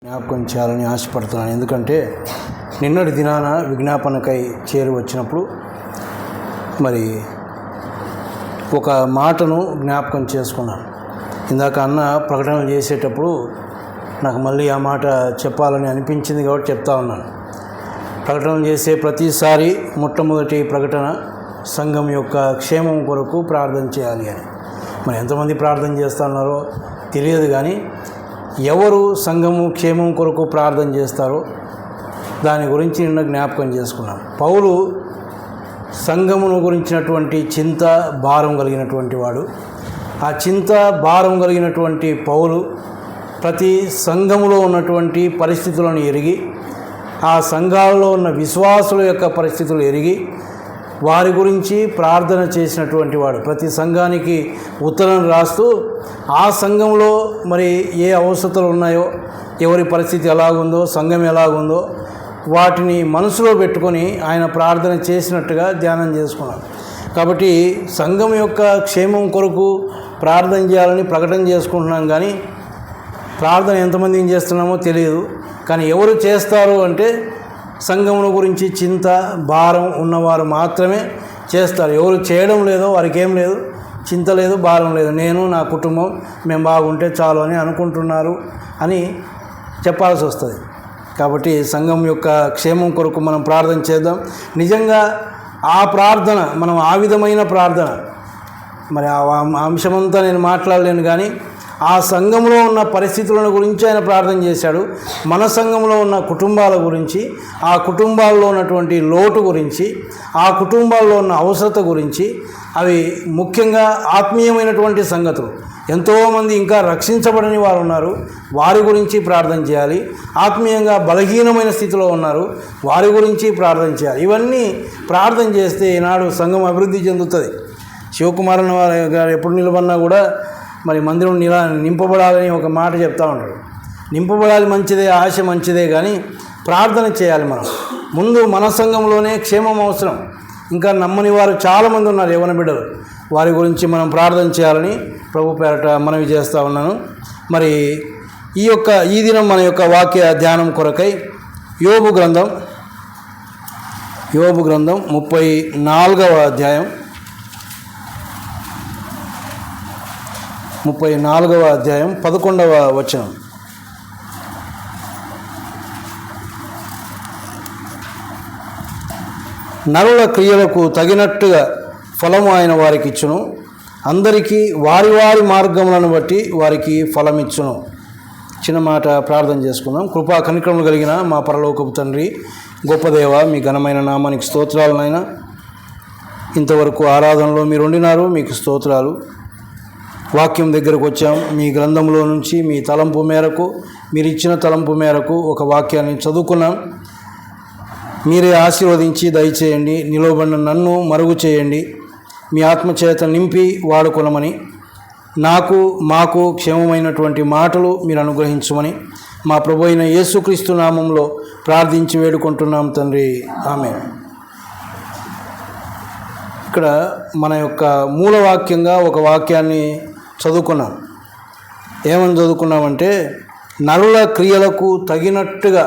జ్ఞాపకం చేయాలని ఆశపడుతున్నాను. ఎందుకంటే నిన్నటి దినాన విజ్ఞాపనకై చేరి వచ్చినప్పుడు మరి ఒక మాటను జ్ఞాపకం చేసుకున్నాను. ఇందాక అన్న ప్రకటనలు చేసేటప్పుడు నాకు మళ్ళీ ఆ మాట చెప్పాలని అనిపించింది కాబట్టి చెప్తా ఉన్నాను. ప్రకటనలు చేసే ప్రతిసారి మొట్టమొదటి ప్రకటన సంఘం యొక్క క్షేమం కొరకు ప్రార్థన చేయాలి అని. మరి ఎంతమంది ప్రార్థన చేస్తున్నారో తెలియదు, కానీ ఎవరు సంఘము క్షేమం కొరకు ప్రార్థన చేస్తారో దాని గురించి నిన్న జ్ఞాపకం చేసుకున్నాను. పౌలు సంఘమును గురించినటువంటి చింత భారం కలిగినటువంటి వాడు. ఆ చింత భారం కలిగినటువంటి పౌలు ప్రతి సంఘములో ఉన్నటువంటి పరిస్థితులను ఎరిగి, ఆ సంఘాలలో ఉన్న విశ్వాసుల యొక్క పరిస్థితులు ఎరిగి వారి గురించి ప్రార్థన చేసినటువంటి వాడు. ప్రతి సంఘానికి ఉత్తరం రాస్తూ ఆ సంఘంలో మరి ఏ అవసరతలు ఉన్నాయో, ఎవరి పరిస్థితి ఎలాగుందో, సంఘం ఎలాగుందో వాటిని మనసులో పెట్టుకొని ఆయన ప్రార్థన చేసినట్టుగా ధ్యానం చేసుకున్నాం. కాబట్టి సంఘం యొక్క క్షేమం కొరకు ప్రార్థన చేయాలని ప్రకటన చేసుకుంటున్నాం, కానీ ప్రార్థన ఎంతమంది ఏం చేస్తున్నామో తెలియదు. కానీ ఎవరు చేస్తారు అంటే సంఘమును గురించి చింత భారం ఉన్నవారు మాత్రమే చేస్తారు. ఎవరు చేయడం లేదో వారికి ఏం లేదు, చింత లేదు, భారం లేదు. నేను నా కుటుంబం మేము బాగుంటే చాలు అని అనుకుంటున్నారు అని చెప్పాల్సి వస్తుంది. కాబట్టి సంఘం యొక్క క్షేమం కొరకు మనం ప్రార్థన చేద్దాం. నిజంగా ఆ ప్రార్థన మనం ఆ విధమైన ప్రార్థన మరి ఆ అంశమంతా నేను మాట్లాడలేను, కానీ ఆ సంఘంలో ఉన్న పరిస్థితులను గురించి ఆయన ప్రార్థన చేశాడు. మన సంఘంలో ఉన్న కుటుంబాల గురించి, ఆ కుటుంబాల్లో ఉన్నటువంటి లోటు గురించి, ఆ కుటుంబాల్లో ఉన్న అవసరత గురించి, అవి ముఖ్యంగా ఆత్మీయమైనటువంటి సంగతులు. ఎంతోమంది ఇంకా రక్షించబడని వారు ఉన్నారు, వారి గురించి ప్రార్థన చేయాలి. ఆత్మీయంగా బలహీనమైన స్థితిలో ఉన్నారు, వారి గురించి ప్రార్థన చేయాలి. ఇవన్నీ ప్రార్థన చేస్తే ఈనాడు సంఘం అభివృద్ధి చెందుతుంది. శివకుమారన్ గారు ఎప్పుడు నిలబడినా కూడా మరి మందిరం నింపబడాలని ఒక మాట చెప్తా ఉంటాడు. నింపబడాలి మంచిదే, ఆశ మంచిదే, కానీ ప్రార్థన చేయాలి. మనం ముందు మన సంఘంలోనే క్షేమం అవసరం. ఇంకా నమ్మని వారు చాలామంది ఉన్నారు, యవ్వన బిడ్డలు. వారి గురించి మనం ప్రార్థన చేయాలని ప్రభు పేరట మనవి చేస్తూ ఉన్నాను. మరి ఈ దినం మన యొక్క వాక్య ధ్యానం కొరకై యోబు గ్రంథం 34వ అధ్యాయం 11వ వచనం. నరుల క్రియలకు తగినట్టుగా ఫలము ఆయన వారికి ఇచ్చును, అందరికీ వారి వారి మార్గములను బట్టి వారికి ఫలమిచ్చును. చిన్న మాట ప్రార్థన చేసుకుందాం. కృపా కనికరములు కలిగిన మా పరలోకపు తండ్రి, గొప్ప దేవ, మీ ఘనమైన నామానికి స్తోత్రాలనైనా. ఇంతవరకు ఆరాధనలో మీరు ఉండినారు, మీకు స్తోత్రాలు. వాక్యం దగ్గరకు వచ్చాం. మీ గ్రంథంలో నుంచి మీ తలంపు మేరకు, మీరు ఇచ్చిన తలంపు మేరకు ఒక వాక్యాన్ని చదువుకున్నాం. మీరే ఆశీర్వదించి దయచేయండి. నిలవబడిన నన్ను మరుగు చేయండి. మీ ఆత్మచేత నింపి వాడుకొనమని, మాకు క్షేమమైనటువంటి మాటలు మీరు అనుగ్రహించమని మా ప్రభు అయిన యేసుక్రీస్తు నామంలో ప్రార్థించి వేడుకుంటున్నాం తండ్రి, ఆమేన్. ఇక్కడ మన యొక్క మూలవాక్యంగా ఒక వాక్యాన్ని చదువుకున్నాం. ఏమని చదువుకున్నామంటే, నరుల క్రియలకు తగినట్టుగా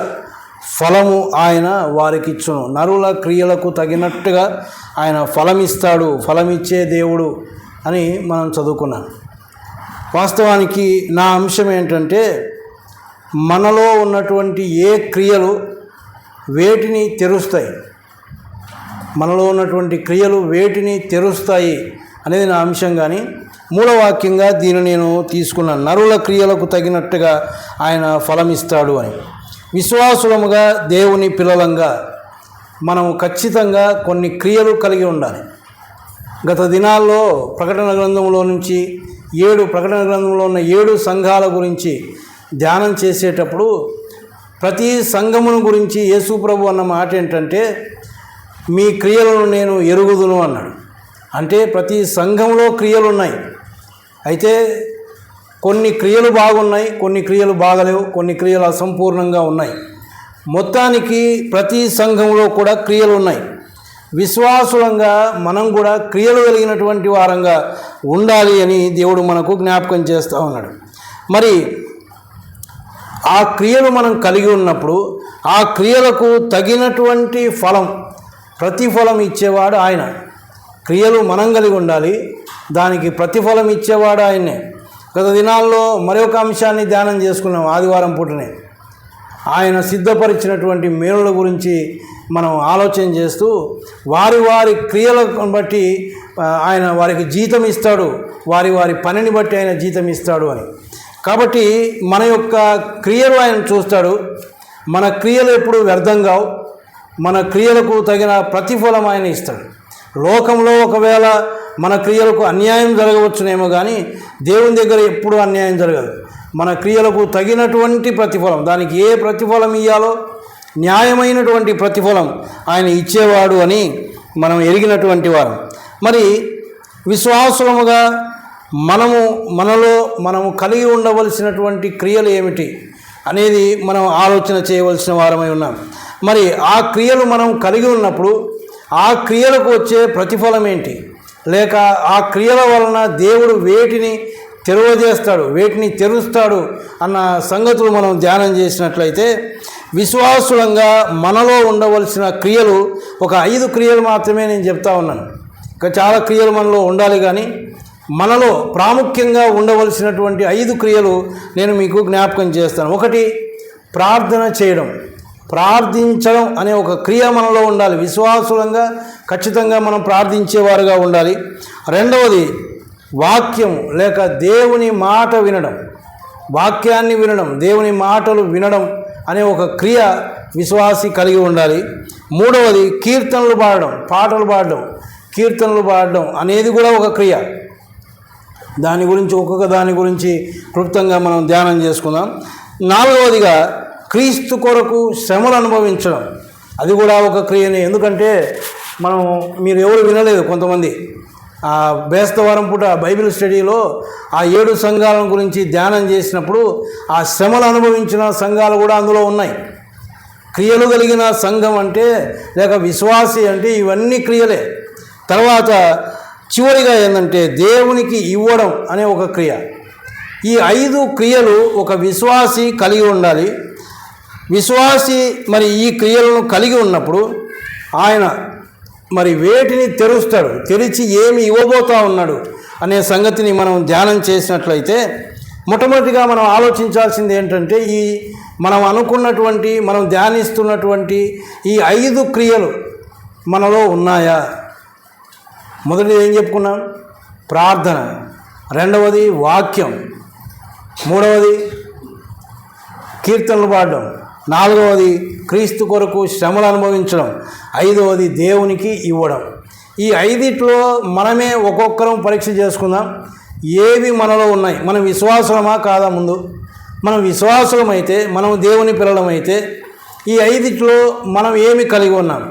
ఫలము ఆయన వారికి ఇచ్చును. నరుల క్రియలకు తగినట్టుగా ఆయన ఫలమిస్తాడు, ఫలమిచ్చే దేవుడు అని మనం చదువుకున్నాం. వాస్తవానికి నా అంశం ఏంటంటే, మనలో ఉన్నటువంటి ఏ క్రియలు వేటిని తెరుస్తాయి, మనలో ఉన్నటువంటి క్రియలు వేటిని తెరుస్తాయి అనేది నా అంశం. కానీ మూలవాక్యంగా దీన్ని నేను తీసుకున్నాను. నరుల క్రియలకు తగినట్టుగా ఆయన ఫలమిస్తాడు అని. విశ్వాసులముగా, దేవుని పిల్లలంగా మనం ఖచ్చితంగా కొన్ని క్రియలు కలిగి ఉండాలి. గత దినాల్లో ప్రకటన గ్రంథంలో ఉన్న 7 సంఘాల గురించి ధ్యానం చేసేటప్పుడు ప్రతి సంఘమును గురించి యేసు ప్రభు అన్న మాట ఏంటంటే, మీ క్రియలను నేను ఎరుగుదును అన్నాడు. అంటే ప్రతి సంఘంలో క్రియలు ఉన్నాయి. అయితే కొన్ని క్రియలు బాగున్నాయి, కొన్ని క్రియలు బాగలేవు, కొన్ని క్రియలు అసంపూర్ణంగా ఉన్నాయి. మొత్తానికి ప్రతి సంఘంలో కూడా క్రియలు ఉన్నాయి. విశ్వాసులంగా మనం కూడా క్రియలు కలిగినటువంటి వారంగా ఉండాలి అని దేవుడు మనకు జ్ఞాపకం చేస్తూ ఉన్నాడు. మరి ఆ క్రియలు మనం కలిగి ఉన్నప్పుడు ఆ క్రియలకు తగినటువంటి ఫలం, ప్రతిఫలం ఇచ్చేవాడు ఆయన. క్రియలు మనం కలిగి ఉండాలి, దానికి ప్రతిఫలం ఇచ్చేవాడు ఆయనే. గత దినాల్లో మరొక అంశాన్ని ధ్యానం చేసుకున్నాం ఆదివారం పూటనే. ఆయన సిద్ధపరిచినటువంటి మేలుల గురించి మనం ఆలోచన చేస్తూ వారి వారి క్రియలను బట్టి ఆయన వారికి జీతం ఇస్తాడు, వారి వారి పనిని బట్టి ఆయన జీతం ఇస్తాడు అని. కాబట్టి మన యొక్క క్రియలు ఆయన చూస్తాడు. మన క్రియలు ఎప్పుడు వ్యర్థం కావు, మన క్రియలకు తగిన ప్రతిఫలం ఆయన ఇస్తాడు. లోకంలో ఒకవేళ మన క్రియలకు అన్యాయం జరగవచ్చునేమో కానీ దేవుని దగ్గర ఎప్పుడూ అన్యాయం జరగదు. మన క్రియలకు తగినటువంటి ప్రతిఫలం, దానికి ఏ ప్రతిఫలం ఇవ్వాలో న్యాయమైనటువంటి ప్రతిఫలం ఆయన ఇచ్చేవాడు అని మనం ఎరిగినటువంటి వారు. మరి విశ్వాసులముగా మనము కలిగి ఉండవలసినటువంటి క్రియలు ఏమిటి అనేది మనం ఆలోచన చేయవలసిన వారమై ఉన్నాం. మరి ఆ క్రియలు మనం కలిగి ఉన్నప్పుడు ఆ క్రియలకు వచ్చే ప్రతిఫలం ఏంటి, లేక ఆ క్రియల వలన దేవుడు వేటిని తెరవజేస్తాడు, వేటిని తెరుస్తాడు అన్న సంగతులు మనం ధ్యానం చేసినట్లయితే, విశ్వాసులంగా మనలో ఉండవలసిన క్రియలు ఒక 5 క్రియలు మాత్రమే నేను చెప్తా ఉన్నాను. ఇంకా చాలా క్రియలు మనలో ఉండాలి, కానీ మనలో ప్రాముఖ్యంగా ఉండవలసినటువంటి 5 క్రియలు నేను మీకు జ్ఞాపకం చేస్తాను. ఒకటి, ప్రార్థన చేయడం, ప్రార్థించడం అనే ఒక క్రియ మనలో ఉండాలి. విశ్వాసులంగా ఖచ్చితంగా మనం ప్రార్థించేవారుగా ఉండాలి. రెండవది, వాక్యం లేక దేవుని మాట వినడం, వాక్యాన్ని వినడం, దేవుని మాటలు వినడం అనే ఒక క్రియ విశ్వాసి కలిగి ఉండాలి. మూడవది, కీర్తనలు పాడడం, పాటలు పాడడం, కీర్తనలు పాడడం అనేది కూడా ఒక క్రియ. ఒక్కొక్క దాని గురించి క్లుప్తంగా మనం ధ్యానం చేసుకుందాం. నాలుగవదిగా, క్రీస్తు కొరకు శ్రమలు అనుభవించడం, అది కూడా ఒక క్రియనే. ఎందుకంటే మీరు ఎవరు వినలేదు, కొంతమంది బేస్తవారం పూట బైబిల్ స్టడీలో ఆ 7 సంఘాల గురించి ధ్యానం చేసినప్పుడు ఆ శ్రమలు అనుభవించిన సంఘాలు కూడా అందులో ఉన్నాయి. క్రియలు కలిగిన సంఘం అంటే లేక విశ్వాసి అంటే ఇవన్నీ క్రియలే. తర్వాత చివరిగా ఏంటంటే దేవునికి ఇవ్వడం అనే ఒక క్రియ. ఈ 5 క్రియలు ఒక విశ్వాసి కలిగి ఉండాలి. విశ్వాసి మరి ఈ క్రియలను కలిగి ఉన్నప్పుడు ఆయన మరి వేటిని తెరుస్తాడు, తెరిచి ఏమి ఇవ్వబోతా ఉన్నాడు అనే సంగతిని మనం ధ్యానం చేసినట్లయితే, మొట్టమొదటిగా మనం ఆలోచించాల్సింది ఏంటంటే, మనం అనుకున్నటువంటి, మనం ధ్యానిస్తున్నటువంటి ఈ 5 క్రియలు మనలో ఉన్నాయా? మొదటిది ఏం చెప్పుకున్నాం? ప్రార్థన. రెండవది వాక్యం. మూడవది కీర్తనలు పాడడం. నాలుగవది క్రీస్తు కొరకు శ్రమలు అనుభవించడం. ఐదవది దేవునికి ఇవ్వడం. ఈ 5 మనమే ఒక్కొక్కరం పరీక్ష చేసుకుందాం. ఏవి మనలో ఉన్నాయి? మనం విశ్వాసమా కాదా? ముందు మనం విశ్వాసమైతే, మనం దేవుని పిల్లలమైతే ఈ 5 మనం ఏమి కలిగి ఉన్నాం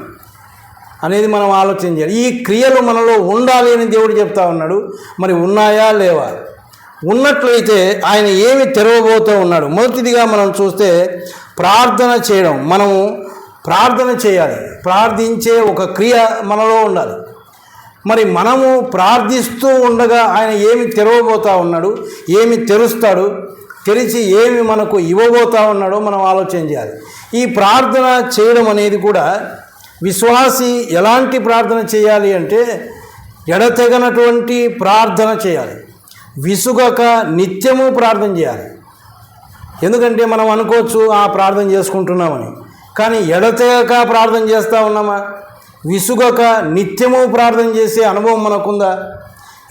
అనేది మనం ఆలోచన చేయాలి. ఈ క్రియలు మనలో ఉండాలి అని దేవుడు చెప్తా ఉన్నాడు. మరి ఉన్నాయా లేవా? ఉన్నట్లయితే ఆయన ఏమి తెరవబోతూ ఉన్నాడు? మొదటిదిగా మనం చూస్తే ప్రార్థన చేయడం. మనము ప్రార్థన చేయాలి, ప్రార్థించే ఒక క్రియ మనలో ఉండాలి. మరి మనము ప్రార్థిస్తూ ఉండగా ఆయన ఏమి తెరవబోతూ ఉన్నాడు, ఏమి తెరుస్తాడు, తెరిచి ఏమి మనకు ఇవ్వబోతా ఉన్నాడో మనం ఆలోచన చేయాలి. ఈ ప్రార్థన చేయడం అనేది కూడా విశ్వాసి ఎలాంటి ప్రార్థన చేయాలి అంటే, ఎడతెగనటువంటి ప్రార్థన చేయాలి, విసుగక నిత్యము ప్రార్థన చేయాలి. ఎందుకంటే మనం అనుకోవచ్చు ప్రార్థన చేసుకుంటున్నామని, కానీ ఎడతెగక ప్రార్థన చేస్తూ ఉన్నామా? విసుగక నిత్యము ప్రార్థన చేసే అనుభవం మనకుందా?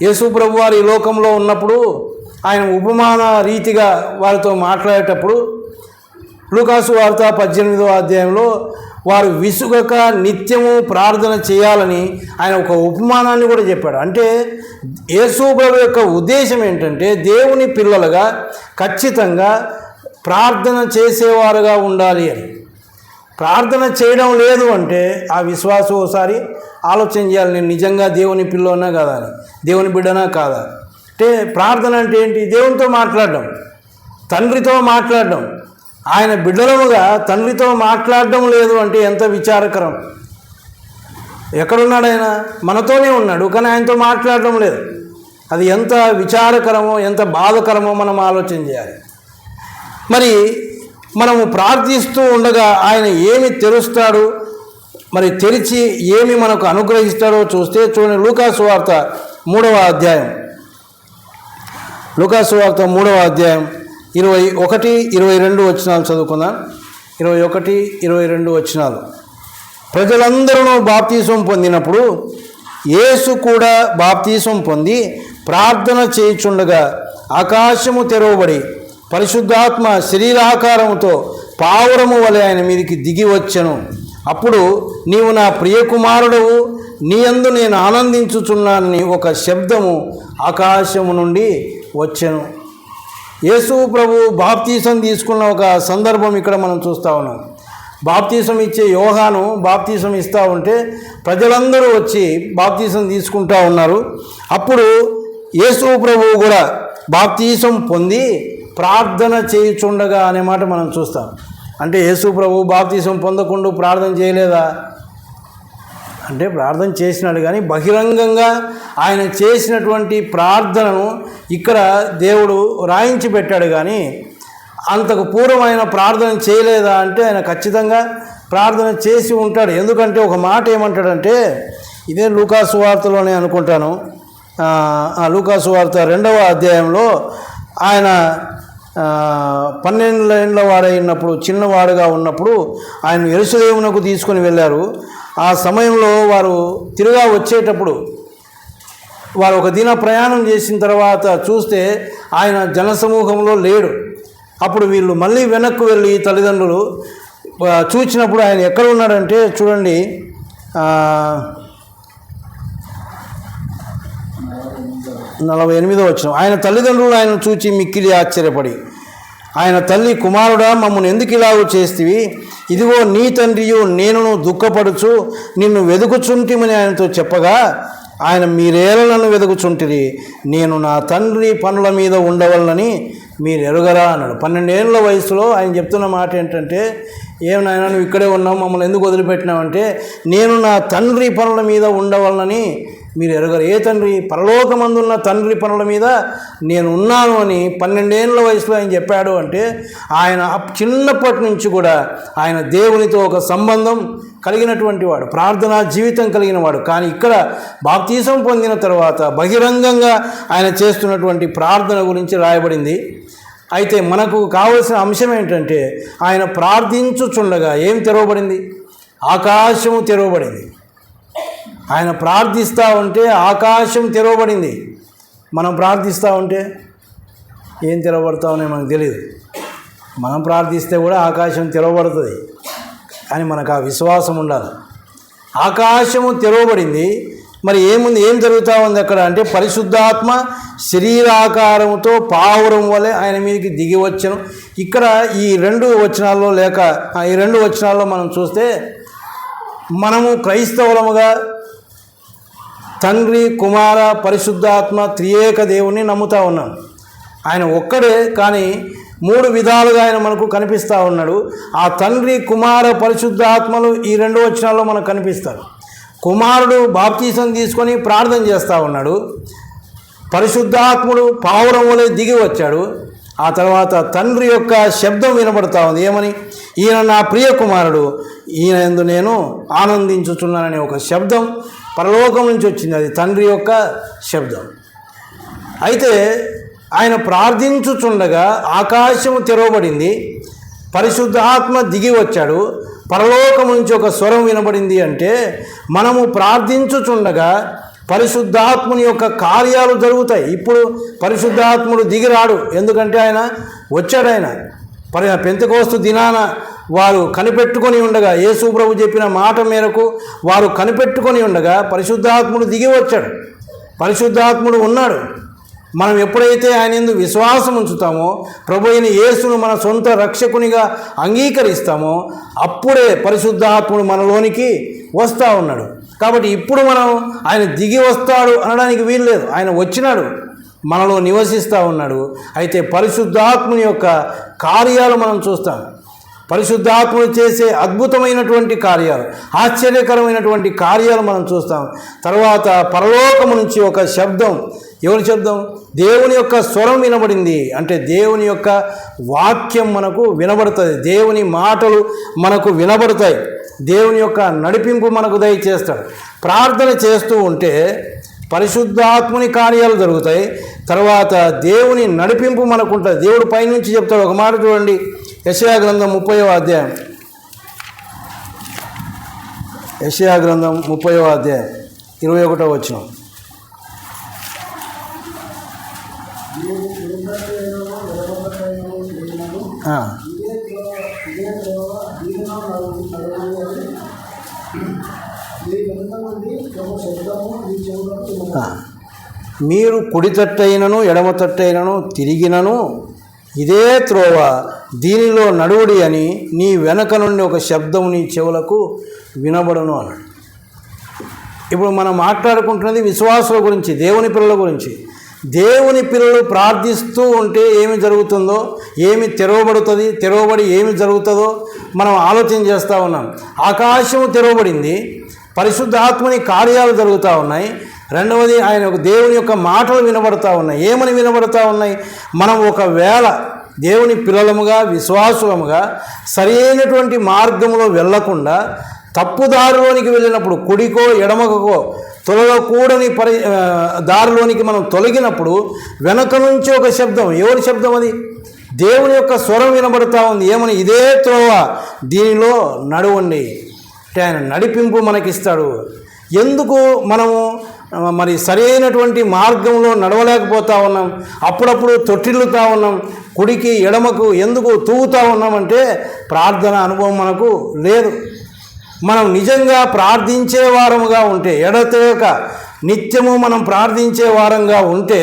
యేసు ప్రభు వారు ఈ లోకంలో ఉన్నప్పుడు ఆయన ఉపమాన రీతిగా వారితో మాట్లాడేటప్పుడు లూకాసు వార్త 18వ అధ్యాయంలో వారు విసుగక నిత్యము ప్రార్థన చేయాలని ఆయన ఒక ఉపమానాన్ని కూడా చెప్పాడు. అంటే యేసు ప్రభు యొక్క ఉద్దేశం ఏంటంటే, దేవుని పిల్లలుగా ఖచ్చితంగా ప్రార్థన చేసేవారుగా ఉండాలి అని. ప్రార్థన చేయడం లేదు అంటే ఆ విశ్వాసం ఒకసారి ఆలోచన చేయాలి, నేను నిజంగా దేవుని పిల్లనా కాదా అని, దేవుని బిడ్డనా కాదా. అంటే ప్రార్థన అంటే ఏంటి? దేవునితో మాట్లాడడం, తండ్రితో మాట్లాడడం. ఆయన బిడ్డలముగా తండ్రితో మాట్లాడడం లేదు అంటే ఎంత విచారకరం. ఎక్కడున్నాడు ఆయన? మనతోనే ఉన్నాడు, కానీ ఆయనతో మాట్లాడడం లేదు. అది ఎంత విచారకరమో, ఎంత బాధకరమో మనం ఆలోచన చేయాలి. మరి మనము ప్రార్థిస్తూ ఉండగా ఆయన ఏమి తెరుస్తాడు, మరి తెరిచి ఏమి మనకు అనుగ్రహిస్తాడో చూస్తే చూడండి. లూకాసు వార్త 3వ అధ్యాయం, లూకాసు వార్త 3వ అధ్యాయం 21, 22 వచనాలు చదువుకుందాం. 21, 22 వచనాలు. ప్రజలందరూ బాప్తీసం పొందినప్పుడు యేసు కూడా బాప్తీసం పొంది ప్రార్థన చేయుచుండగా ఆకాశము తెరవబడి పరిశుద్ధాత్మ శరీరాకారముతో పావురము వలె ఆయన మీదికి దిగి వచ్చెను. అప్పుడు నీవు నా ప్రియకుమారుడవు, నీ యందు నేను ఆనందించుచున్నానని ఒక శబ్దము ఆకాశము నుండి వచ్చెను. యేసు ప్రభు బాప్తీసం తీసుకున్న ఒక సందర్భం ఇక్కడ మనం చూస్తూ ఉన్నాం. బాప్తీసం ఇచ్చే యోహాను బాప్తీసం ఇస్తూ ఉంటే ప్రజలందరూ వచ్చి బాప్తీసం తీసుకుంటూ ఉన్నారు. అప్పుడు యేసు ప్రభువు కూడా బాప్తీసం పొంది ప్రార్థన చేయుచుండగా అనే మాట మనం చూస్తాం. అంటే యేసు ప్రభువు బాప్తీసం పొందకుండా ప్రార్థన చేయలేదా అంటే ప్రార్థన చేసినాడు, కానీ బహిరంగంగా ఆయన చేసినటువంటి ప్రార్థనను ఇక్కడ దేవుడు రాయించి పెట్టాడు. కానీ అంతకు పూర్వం ఆయన ప్రార్థన చేయలేదా అంటే ఆయన ఖచ్చితంగా ప్రార్థన చేసి ఉంటాడు. ఎందుకంటే ఒక మాట ఏమంటాడంటే, ఇదే లూకాసు వార్తలోనే అనుకుంటాను, లూకాసు వార్త 2వ అధ్యాయంలో ఆయన 12 ఏళ్ల వాడైనప్పుడు, చిన్నవాడుగా ఉన్నప్పుడు ఆయన యెరూషలేమునకు తీసుకొని వెళ్ళారు. ఆ సమయంలో వారు తిరుగా వచ్చేటప్పుడు వారు ఒక దిన ప్రయాణం చేసిన తర్వాత చూస్తే ఆయన జనసమూహంలో లేడు. అప్పుడు వీళ్ళు మళ్ళీ వెనక్కు వెళ్ళి తల్లిదండ్రులు చూచినప్పుడు ఆయన ఎక్కడ ఉన్నాడంటే చూడండి, 48వ వచనం. ఆయన తల్లిదండ్రులు ఆయన చూచి మిక్కిలి ఆశ్చర్యపడి ఆయన తల్లి, కుమారుడా, మమ్మల్ని ఎందుకు ఇలాగూ చేస్తివి? ఇదిగో నీ తండ్రియు నేనును దుఃఖపడుచు నిన్ను వెదుకుచుంటిమని ఆయనతో చెప్పగా ఆయన, మీరేలా నన్ను వెదుకుచుంటిరి? నేను నా తండ్రి పనుల మీద ఉండవలనని మీరు ఎరుగరా అన్నాడు. 12 ఏళ్ల వయసులో ఆయన చెప్తున్న మాట ఏంటంటే, ఏమన్నాయన నువ్వు ఇక్కడే ఉన్నావు, మమ్మల్ని ఎందుకు వదిలిపెట్టినావంటే, నేను నా తండ్రి పనుల మీద ఉండవలనని మీరు ఎరగరు. ఏ తండ్రి? పరలోకమందున్న తండ్రి పనుల మీద నేను ఉన్నాను అని 12 ఏళ్ల వయసులో ఆయన చెప్పాడు. అంటే ఆయన చిన్నప్పటి నుంచి కూడా ఆయన దేవునితో ఒక సంబంధం కలిగినటువంటి వాడు, ప్రార్థనా జీవితం కలిగిన వాడు. కానీ ఇక్కడ బాప్తీసం పొందిన తర్వాత బహిరంగంగా ఆయన చేస్తున్నటువంటి ప్రార్థన గురించి రాయబడింది. అయితే మనకు కావలసిన అంశం ఏంటంటే, ఆయన ప్రార్థించుచుండగా ఏం తెరవబడింది? ఆకాశము తెరవబడింది. ఆయన ప్రార్థిస్తూ ఉంటే ఆకాశం తెరవబడింది. మనం ప్రార్థిస్తూ ఉంటే ఏం తెరవబడతా ఉన్నాయో మనకు తెలియదు. మనం ప్రార్థిస్తే కూడా ఆకాశం తెరవబడుతుంది, కానీ మనకు ఆ విశ్వాసం ఉండాలి. ఆకాశము తెరవబడింది. మరి ఏముంది, ఏం జరుగుతూ ఉంది అక్కడ అంటే, పరిశుద్ధాత్మ శరీరాకారముతో పావురం వలె ఆయన మీదకి దిగి వచ్చను. ఇక్కడ ఈ 2 వచనాల్లో ఈ 2 వచనాల్లో మనం చూస్తే, మనము క్రైస్తవులముగా తండ్రి, కుమార, పరిశుద్ధాత్మ త్రియేక దేవుణ్ణి నమ్ముతూ ఉన్నాం. ఆయన ఒక్కడే, కానీ 3 విధాలుగా ఆయన మనకు కనిపిస్తూ ఉన్నాడు. ఆ తండ్రి, కుమార, పరిశుద్ధాత్మలు ఈ 2 వచనాల్లో మనకు కనిపిస్తారు. కుమారుడు బాప్తీసం తీసుకొని ప్రార్థన చేస్తూ ఉన్నాడు. పరిశుద్ధాత్ముడు పావురం వలె దిగి వచ్చాడు. ఆ తర్వాత తండ్రి యొక్క శబ్దం వినబడతా ఉంది. ఏమని? ఈయన నా ప్రియ కుమారుడు, ఈయన యందు నేను ఆనందించుచున్నాననే ఒక శబ్దం పరలోకం నుంచి వచ్చింది. అది తండ్రి యొక్క శబ్దం. అయితే ఆయన ప్రార్థించుచుండగా ఆకాశము తెరవబడింది, పరిశుద్ధాత్మ దిగి వచ్చాడు, పరలోకం నుంచి ఒక స్వరం వినబడింది. అంటే మనము ప్రార్థించుచుండగా పరిశుద్ధాత్ముని యొక్క కార్యాలు జరుగుతాయి. ఇప్పుడు పరిశుద్ధాత్ముడు దిగిరాడు, ఎందుకంటే ఆయన వచ్చాడు. ఆయన పెంతెకోస్తు దినాన వారు కనిపెట్టుకొని ఉండగా, యేసు ప్రభు చెప్పిన మాట మేరకు వారు కనిపెట్టుకొని ఉండగా పరిశుద్ధాత్ముడు దిగి వచ్చాడు. పరిశుద్ధాత్ముడు ఉన్నాడు. మనం ఎప్పుడైతే ఆయన యందు విశ్వాసం ఉంచుతామో, ప్రభు అయిన యేసును మన సొంత రక్షకునిగా అంగీకరిస్తామో, అప్పుడే పరిశుద్ధాత్ముడు మనలోనికి వస్తూ ఉన్నాడు. కాబట్టి ఇప్పుడు మనం ఆయన దిగి వస్తాడు అనడానికి వీల్లేదు. ఆయన వచ్చినాడు, మనలో నివసిస్తూ ఉన్నాడు. అయితే పరిశుద్ధాత్ముని యొక్క కార్యాలు మనం చూస్తాం. పరిశుద్ధాత్ముడు చేసే అద్భుతమైనటువంటి కార్యాలు, ఆశ్చర్యకరమైనటువంటి కార్యాలు మనం చూస్తాం. తర్వాత పరలోకము నుంచి ఒక శబ్దం ఎవరి శబ్దం? దేవుని యొక్క స్వరం వినబడింది అంటే దేవుని యొక్క వాక్యం మనకు వినబడుతుంది, దేవుని మాటలు మనకు వినబడతాయి, దేవుని యొక్క నడిపింపు మనకు దయచేస్తాడు. ప్రార్థన చేస్తూ ఉంటే పరిశుద్ధాత్ముని కార్యాలు జరుగుతాయి, తర్వాత దేవుని నడిపింపు మనకు ఉంటుంది. దేవుడు పైనుంచి చెప్తాడు. ఒక మాట చూడండి, యెషయా గ్రంథం 30వ అధ్యాయం, యెషయా గ్రంథం 30వ అధ్యాయం 21వ వచనం. మీరు కుడి తట్టైనను ఎడమ తట్టైనను తిరిగినను ఇదే త్రోవ, దీనిలో నడువుడి అని నీ వెనక నుండి ఒక శబ్దం నీ చెవులకు వినబడును అన్నాడు. ఇప్పుడు మనం మాట్లాడుకుంటున్నది విశ్వాసుల గురించి, దేవుని పిల్లల గురించి. దేవుని పిల్లలు ప్రార్థిస్తూ ఉంటే ఏమి జరుగుతుందో, ఏమి తెరవబడి ఏమి జరుగుతుందో మనం ఆలోచన చేస్తూ ఉన్నాం. ఆకాశము తెరవబడింది, పరిశుద్ధాత్మని కార్యాలు జరుగుతూ ఉన్నాయి. రెండవది ఆయన దేవుని యొక్క మాటలు వినబడతా ఉన్నాయి. ఏమని వినబడతా ఉన్నాయి? మనం ఒకవేళ దేవుని పిల్లలముగా విశ్వాసులముగా సరైనటువంటి మార్గంలో వెళ్ళకుండా తప్పుదారిలోనికి వెళ్ళినప్పుడు, కుడికో ఎడమకో తొలగకూడని దారిలోనికి మనం తొలగినప్పుడు వెనక నుంచి ఒక శబ్దం. ఎవరి శబ్దం అది? దేవుని యొక్క స్వరం వినబడతా ఉంది. ఏమని? ఇదే త్రోవ, దీనిలో నడవండి అంటే ఆయన నడిపింపు మనకిస్తాడు. ఎందుకు మనము మరి సరైనటువంటి మార్గంలో నడవలేకపోతా ఉన్నాం? అప్పుడప్పుడు తొట్టిల్లుతూ ఉన్నాం, కుడికి ఎడమకు ఎందుకు తూగుతూ ఉన్నామంటే ప్రార్థన అనుభవం మనకు లేదు. మనం నిజంగా ప్రార్థించే వారముగా ఉంటే, ఎడతెగక నిత్యము మనం ప్రార్థించే వారంగా ఉంటే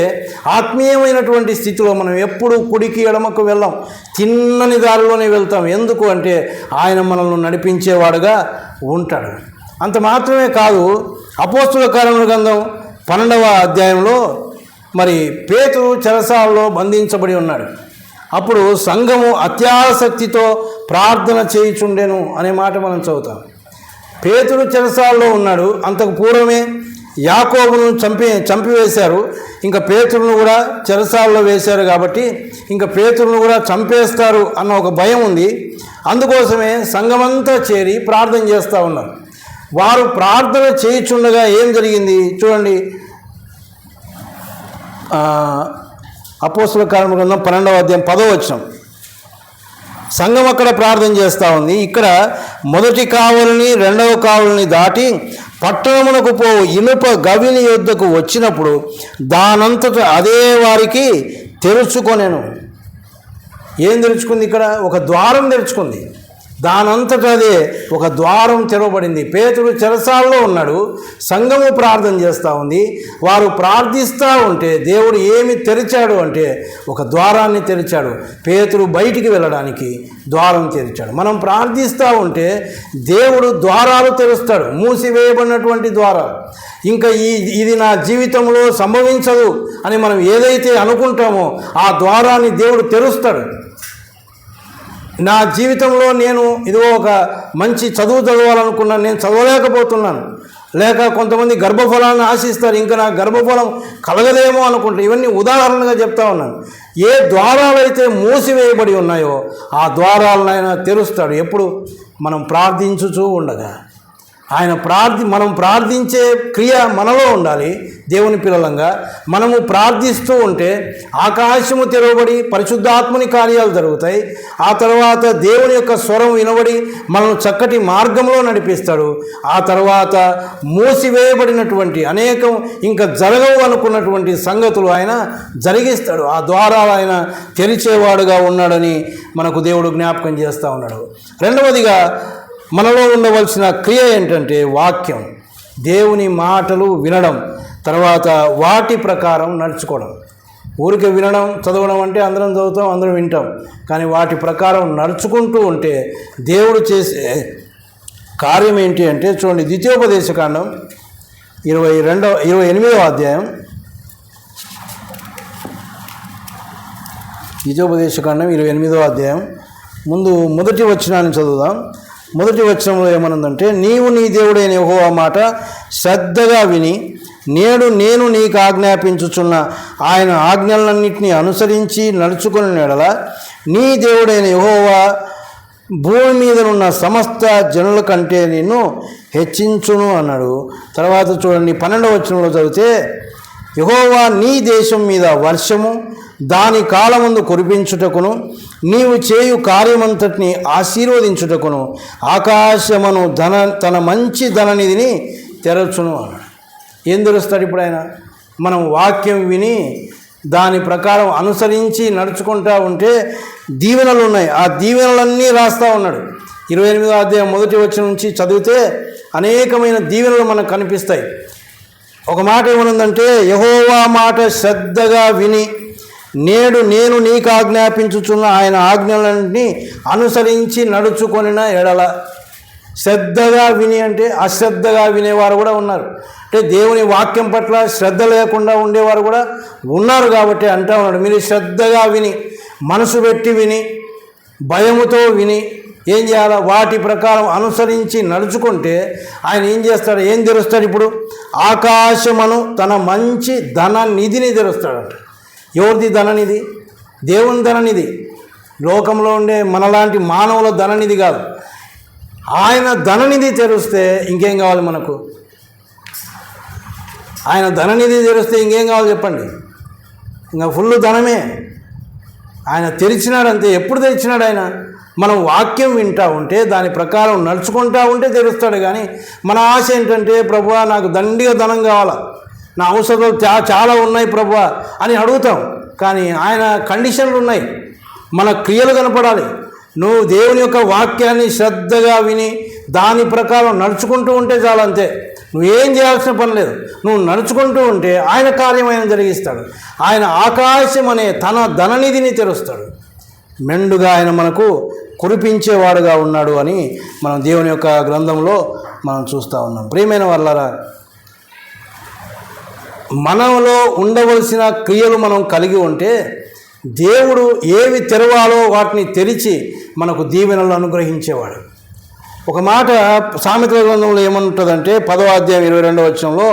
ఆత్మీయమైనటువంటి స్థితిలో మనం ఎప్పుడు కుడికి ఎడమకు వెళ్ళాం, తిన్నని దారిలోనే వెళ్తాం. ఎందుకు అంటే ఆయన మనల్ని నడిపించేవాడుగా ఉంటాడు. అంత మాత్రమే కాదు, అపోస్తుల కార్యముల గ్రంథం 12వ అధ్యాయంలో మరి పేతురు చెరసాలలో బంధించబడి ఉన్నాడు. అప్పుడు సంఘము అత్యాసక్తితో ప్రార్థన చేయుచుండెను అనే మాట మనం చదువుతాం. పేతురు చెరసాలలో ఉన్నాడు. అంతకు పూర్వమే యాకోబును చంపివేశారు. ఇంకా పేతురును కూడా చెరసాలలో వేశారు కాబట్టి ఇంకా పేతురును కూడా చంపేస్తారు అన్న ఒక భయం ఉంది. అందుకోసమే సంఘమంతా చేరి ప్రార్థన చేస్తూ ఉన్నారు. వారు ప్రార్థన చేయుచుండగా ఏం జరిగింది చూడండి. అపోస్తుల కార్యముల గ్రంథం 12వ అధ్యాయం 10వ వచనం. సంఘం అక్కడ ప్రార్థన చేస్తూ ఉంది. ఇక్కడ మొదటి కావలిని రెండవ కావలిని దాటి పట్టణమునకు పోవు ఇనుప గవిని యొద్దకు వచ్చినప్పుడు దానంతట అదే వారికి తెరుచుకొనెను. ఏం తెరుచుకుంది? ఇక్కడ ఒక ద్వారం తెరుచుకుంది. దానంతటా అదే ఒక ద్వారం తెరవబడింది. పేతురు చెరసాలలో ఉన్నాడు, సంఘము ప్రార్థన చేస్తూ ఉంది. వారు ప్రార్థిస్తూ ఉంటే దేవుడు ఏమి తెరిచాడు అంటే ఒక ద్వారాన్ని తెరిచాడు. పేతురు బయటికి వెళ్ళడానికి ద్వారం తెరిచాడు. మనం ప్రార్థిస్తూ ఉంటే దేవుడు ద్వారాలు తెరుస్తాడు, మూసివేయబడినటువంటి ద్వారాలు. ఇంకా ఇది నా జీవితంలో సంభవించదు అని మనం ఏదైతే అనుకుంటామో ఆ ద్వారాన్ని దేవుడు తెరుస్తాడు. నా జీవితంలో నేను ఇదిగో ఒక మంచి చదువు చదవాలనుకున్నాను, నేను చదవలేకపోతున్నాను. లేక కొంతమంది గర్భఫలాన్ని ఆశిస్తారు, ఇంకా నాకు గర్భఫలం కలగదేమో అనుకుంటారు. ఇవన్నీ ఉదాహరణగా చెప్తా ఉన్నాను. ఏ ద్వారాలైతే మూసివేయబడి ఉన్నాయో ఆ ద్వారాలను ఆయన తెరుస్తాడు. ఎప్పుడు? మనం ప్రార్థించుచూ ఉండగా. మనం ప్రార్థించే క్రియ మనలో ఉండాలి. దేవుని పిల్లలంగా మనము ప్రార్థిస్తూ ఉంటే ఆకాశము తెరవబడి పరిశుద్ధాత్మని కార్యాలు జరుగుతాయి. ఆ తర్వాత దేవుని యొక్క స్వరం వినబడి మనల్ని చక్కటి మార్గంలో నడిపిస్తాడు. ఆ తర్వాత మూసివేయబడినటువంటి అనేకం ఇంకా జరగవు అనుకున్నటువంటి సంగతులు ఆయన జరిగిస్తాడు. ఆ ద్వారాలు ఆయన తెరిచేవాడుగా ఉన్నాడని మనకు దేవుడు జ్ఞాపకం చేస్తూ ఉన్నాడు. రెండవదిగా మనలో ఉండవలసిన క్రియ ఏంటంటే వాక్యం, దేవుని మాటలు వినడం, తర్వాత వాటి ప్రకారం నడుచుకోవడం. ఊరికే వినడం చదవడం అంటే అందరం చదువుతాం, అందరం వింటాం, కానీ వాటి ప్రకారం నడుచుకుంటూ ఉంటే దేవుడు చేసే కార్యం ఏంటి అంటే చూడండి. ద్వితీయోపదేశకాండం 28వ అధ్యాయం, ద్వితీయోపదేశకాండం 28వ అధ్యాయం ముందు మొదటి వచనాన్ని చదువుదాం. మొదటి వచనంలో ఏమనుందంటే, నీవు నీ దేవుడైన యెహోవా మాట శ్రద్ధగా విని నేడు నేను నీకు ఆజ్ఞాపించుచున్న ఆయన ఆజ్ఞలన్నింటినీ అనుసరించి నడుచుకుని ఎడల నీ దేవుడైన యెహోవా భూమి మీదనున్న సమస్త జనుల కంటే నిన్ను హెచ్చించును అన్నాడు. తర్వాత చూడండి 12వ వచనంలో చదివితే, యెహోవా నీ దేశం మీద వర్షము దాని కాలమందు కురిపించుటకును నీవు చేయు కార్యమంతటిని ఆశీర్వదించుటకును ఆకాశమును తన మంచి ధననిధిని తెరచును అన్నాడు. ఏం తెరుస్తాడు ఇప్పుడు ఆయన? మనం వాక్యం విని దాని ప్రకారం అనుసరించి నడుచుకుంటూ ఉంటే దీవెనలు ఉన్నాయి. ఆ దీవెనలన్నీ రాస్తూ ఉన్నాడు. 28వ అధ్యాయం 1వ వచనం నుంచి చదివితే అనేకమైన దీవెనలు మనకు కనిపిస్తాయి. ఒక మాట ఏమనుందంటే, యెహోవా మాట శ్రద్ధగా విని నేడు నేను నీకు ఆజ్ఞాపించుచున్న ఆయన ఆజ్ఞలన్నీ అనుసరించి నడుచుకొనిన ఎడల. శ్రద్ధగా విని అంటే అశ్రద్ధగా వినేవారు కూడా ఉన్నారు. అంటే దేవుని వాక్యం పట్ల శ్రద్ధ లేకుండా ఉండేవారు కూడా ఉన్నారు. కాబట్టి అంటా ఉన్నాడు, మీరు శ్రద్ధగా విని, మనసు పెట్టి విని, భయముతో విని ఏం చేయాలా? వాటి ప్రకారం అనుసరించి నడుచుకుంటే ఆయన ఏం చేస్తాడు? ఏం తెరుస్తాడు? ఇప్పుడు ఆకాశమును తన మంచి ధన నిధిని తెరుస్తాడంట. ఎవరిది ధననిధి? దేవుని ధననిధి. లోకంలో ఉండే మనలాంటి మానవుల ధననిధి కాదు. ఆయన ధననిధి తెరిస్తే ఇంకేం కావాలి మనకు? ఆయన ధననిధి తెరిస్తే ఇంకేం కావాలి చెప్పండి? ఇంకా ఫుల్ ధనమే. ఆయన తెరిచినాడంతే. ఎప్పుడు తెరిచినాడు ఆయన? మనం వాక్యం వింటూ ఉంటే దాని ప్రకారం నడుచుకుంటూ ఉంటే తెరుస్తాడు. కానీ మన ఆశ ఏంటంటే, ప్రభువా నాకు దండిగా ధనం కావాలా, నా అవసరాలు చాలా ఉన్నాయి ప్రభువా అని అడుగుతాం. కానీ ఆయన కండిషన్లు ఉన్నాయి. మన క్రియలు కనపడాలి. నువ్వు దేవుని యొక్క వాక్యాన్ని శ్రద్ధగా విని దాని ప్రకారం నడుచుకుంటూ ఉంటే చాలా, అంతే. నువ్వేం చేయాల్సిన పని లేదు. నువ్వు నడుచుకుంటూ ఉంటే ఆయన కార్యం ఆయన జరిగిస్తాడు. ఆయన ఆకాశం అనే తన ధననిధిని తెరుస్తాడు. మెండుగా ఆయన మనకు కురిపించేవాడుగా ఉన్నాడు అని మనం దేవుని యొక్క గ్రంథంలో మనం చూస్తూ ఉన్నాం. ప్రియమైన వాళ్ళారా, మనలో ఉండవలసిన క్రియలు మనం కలిగి ఉంటే దేవుడు ఏవి తెరవాలో వాటిని తెరిచి మనకు దీవెనలు అనుగ్రహించేవాడు. ఒక మాట సామెతల గ్రంథంలో ఏమంటుందంటే 10వ అధ్యాయం 22వ వచనంలో,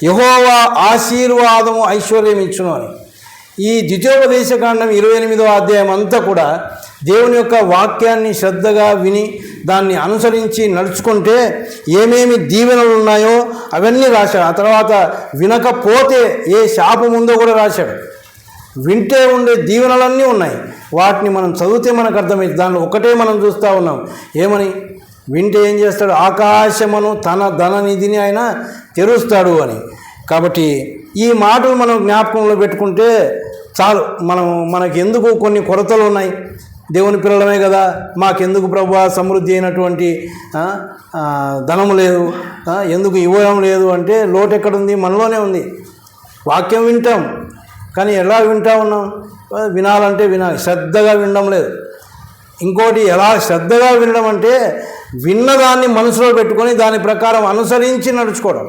యెహోవా ఆశీర్వాదము ఐశ్వర్యం ఇచ్చును అని. ఈ ద్వితీయోపదేశకాండం 28వ అధ్యాయం అంతా కూడా దేవుని యొక్క వాక్యాన్ని శ్రద్ధగా విని దాన్ని అనుసరించి నడుచుకుంటే ఏమేమి దీవెనలు ఉన్నాయో అవన్నీ రాశాడు. ఆ తర్వాత వినకపోతే ఏ శాపం ఉందో కూడా రాశాడు. వింటే ఉండే దీవెనలన్నీ ఉన్నాయి. వాటిని మనం చదివితే మనకు అర్థమైంది. దానిలో ఒకటే మనం చూస్తూ ఉన్నాం. ఏమని? వింటే ఏం చేస్తాడు? ఆకాశమును తన ధననిధిని ఆయన తెరుస్తాడు అని. కాబట్టి ఈ మాటలు మనం జ్ఞాపకంలో పెట్టుకుంటే చాలు. మనకి ఎందుకు కొన్ని కొరతలు ఉన్నాయి, దేవుని పిల్లలమే కదా, మాకెందుకు ప్రభువా సమృద్ధి అయినటువంటి ధనము లేదు, ఎందుకు ఇవ్వడం లేదు అంటే లోటు ఎక్కడుంది? మనలోనే ఉంది. వాక్యం వింటాం, కానీ ఎలా వింటా ఉన్నాం? వినాలంటే వినాలి, శ్రద్ధగా వినడం లేదు. ఇంకోటి, ఎలా శ్రద్ధగా వినడం అంటే విన్నదాన్ని మనసులో పెట్టుకొని దాని ప్రకారం అనుసరించి నడుచుకోవడం.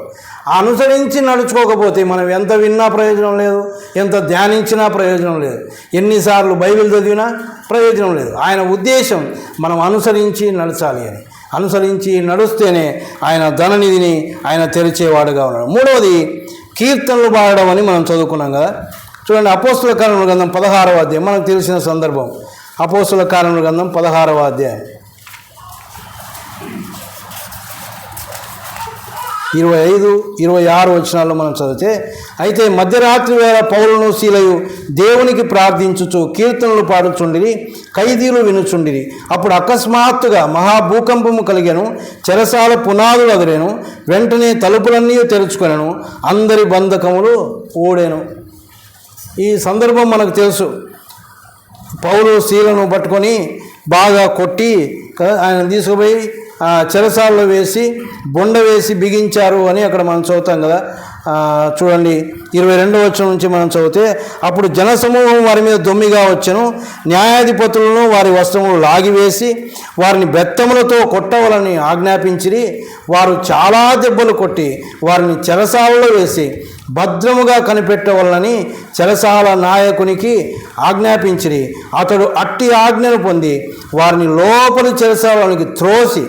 అనుసరించి నడుచుకోకపోతే మనం ఎంత విన్నా ప్రయోజనం లేదు, ఎంత ధ్యానించినా ప్రయోజనం లేదు, ఎన్నిసార్లు బైబిల్ చదివినా ప్రయోజనం లేదు. ఆయన ఉద్దేశం మనం అనుసరించి నడచాలి అని. అనుసరించి నడుస్తేనే ఆయన ధననిధిని ఆయన తెరిచేవాడుగా ఉన్నాడు. మూడవది, కీర్తనలు పాడడం అని మనం చదువుకున్నాం కదా. చూడండి, అపోస్తుల కార్యముల గ్రంథం 16వ అధ్యాయం, మనకు తెలిసిన సందర్భం. అపోస్తుల కార్యముల గ్రంథం 16వ అధ్యాయం 25, 26 వచనాల్లో మనం చదివితే, అయితే మధ్యరాత్రి వేళ పౌలును శీలయు దేవునికి ప్రార్థించుచు కీర్తనలు పాడుచుండిరి, ఖైదీలు వినుచుండిరి. అప్పుడు అకస్మాత్తుగా మహాభూకంపము కలిగెను, చెరసాల పునాదులు అదిరెను, వెంటనే తలుపులన్నీ తెరుచుకొనెను, అందరి బంధకములు ఊడెను. ఈ సందర్భం మనకు తెలుసు. పౌలు శీలను పట్టుకొని బాగా కొట్టి ఆయన తీసుకుపోయి చెరసాలలో వేసి బొండ వేసి బిగించారు అని అక్కడ మనం చదువుతాం కదా. చూడండి, 22వ వచనం నుంచి మనం చదివితే, అప్పుడు జనసమూహం వారి మీద దొమ్మిగా వచ్చెను, న్యాయాధిపతులను వారి వస్త్రములు లాగివేసి వారిని బెత్తములతో కొట్టవలని ఆజ్ఞాపించిరి. వారు చాలా దెబ్బలు కొట్టి వారిని చెరసాలలో వేసి భద్రముగా కనిపెట్టవలనని చెరసాల నాయకునికి ఆజ్ఞాపించిరి. అతడు అట్టి ఆజ్ఞను పొంది వారిని లోపలి చెరసాలలోనికి త్రోసి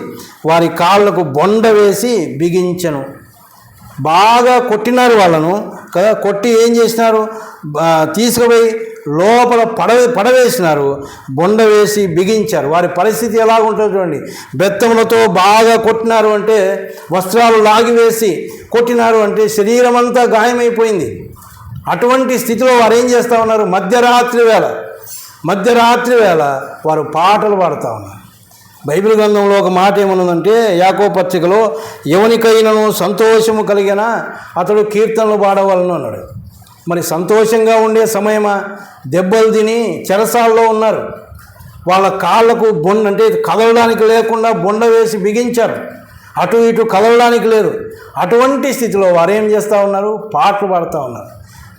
వారి కాళ్లకు బొండ వేసి బిగించెను. బాగా కొట్టినారు వాళ్ళను కదా. కొట్టి ఏం చేసినారు, తీసుకుపోయి లోపల పడవేసినారు, బొండ వేసి బిగించారు. వారి పరిస్థితి ఎలాగుంటుందో చూడండి. బెత్తములతో బాగా కొట్టినారు అంటే, వస్త్రాలు లాగివేసి కొట్టినారు అంటే శరీరం అంతా గాయమైపోయింది. అటువంటి స్థితిలో వారు ఏం చేస్తూ ఉన్నారు, మధ్యరాత్రి వేళ వారు పాటలు పాడుతూ ఉన్నారు. బైబిల్ గ్రంథంలో ఒక మాట ఏమన్నదంటే, యాకోబు పత్రికలో, ఎవనికైనను సంతోషము కలిగిన అతడు కీర్తనలు పాడవలను అన్నాడు. మరి సంతోషంగా ఉండే సమయమా? దెబ్బలు తిని చెరసాల్లో ఉన్నారు. వాళ్ళ కాళ్ళకు బొండ అంటే కదలడానికి లేకుండా బొండ వేసి బిగించారు. అటు ఇటు కదలడానికి లేదు. అటువంటి స్థితిలో వారు ఏం చేస్తూ ఉన్నారు, పాటలు పాడుతూ ఉన్నారు.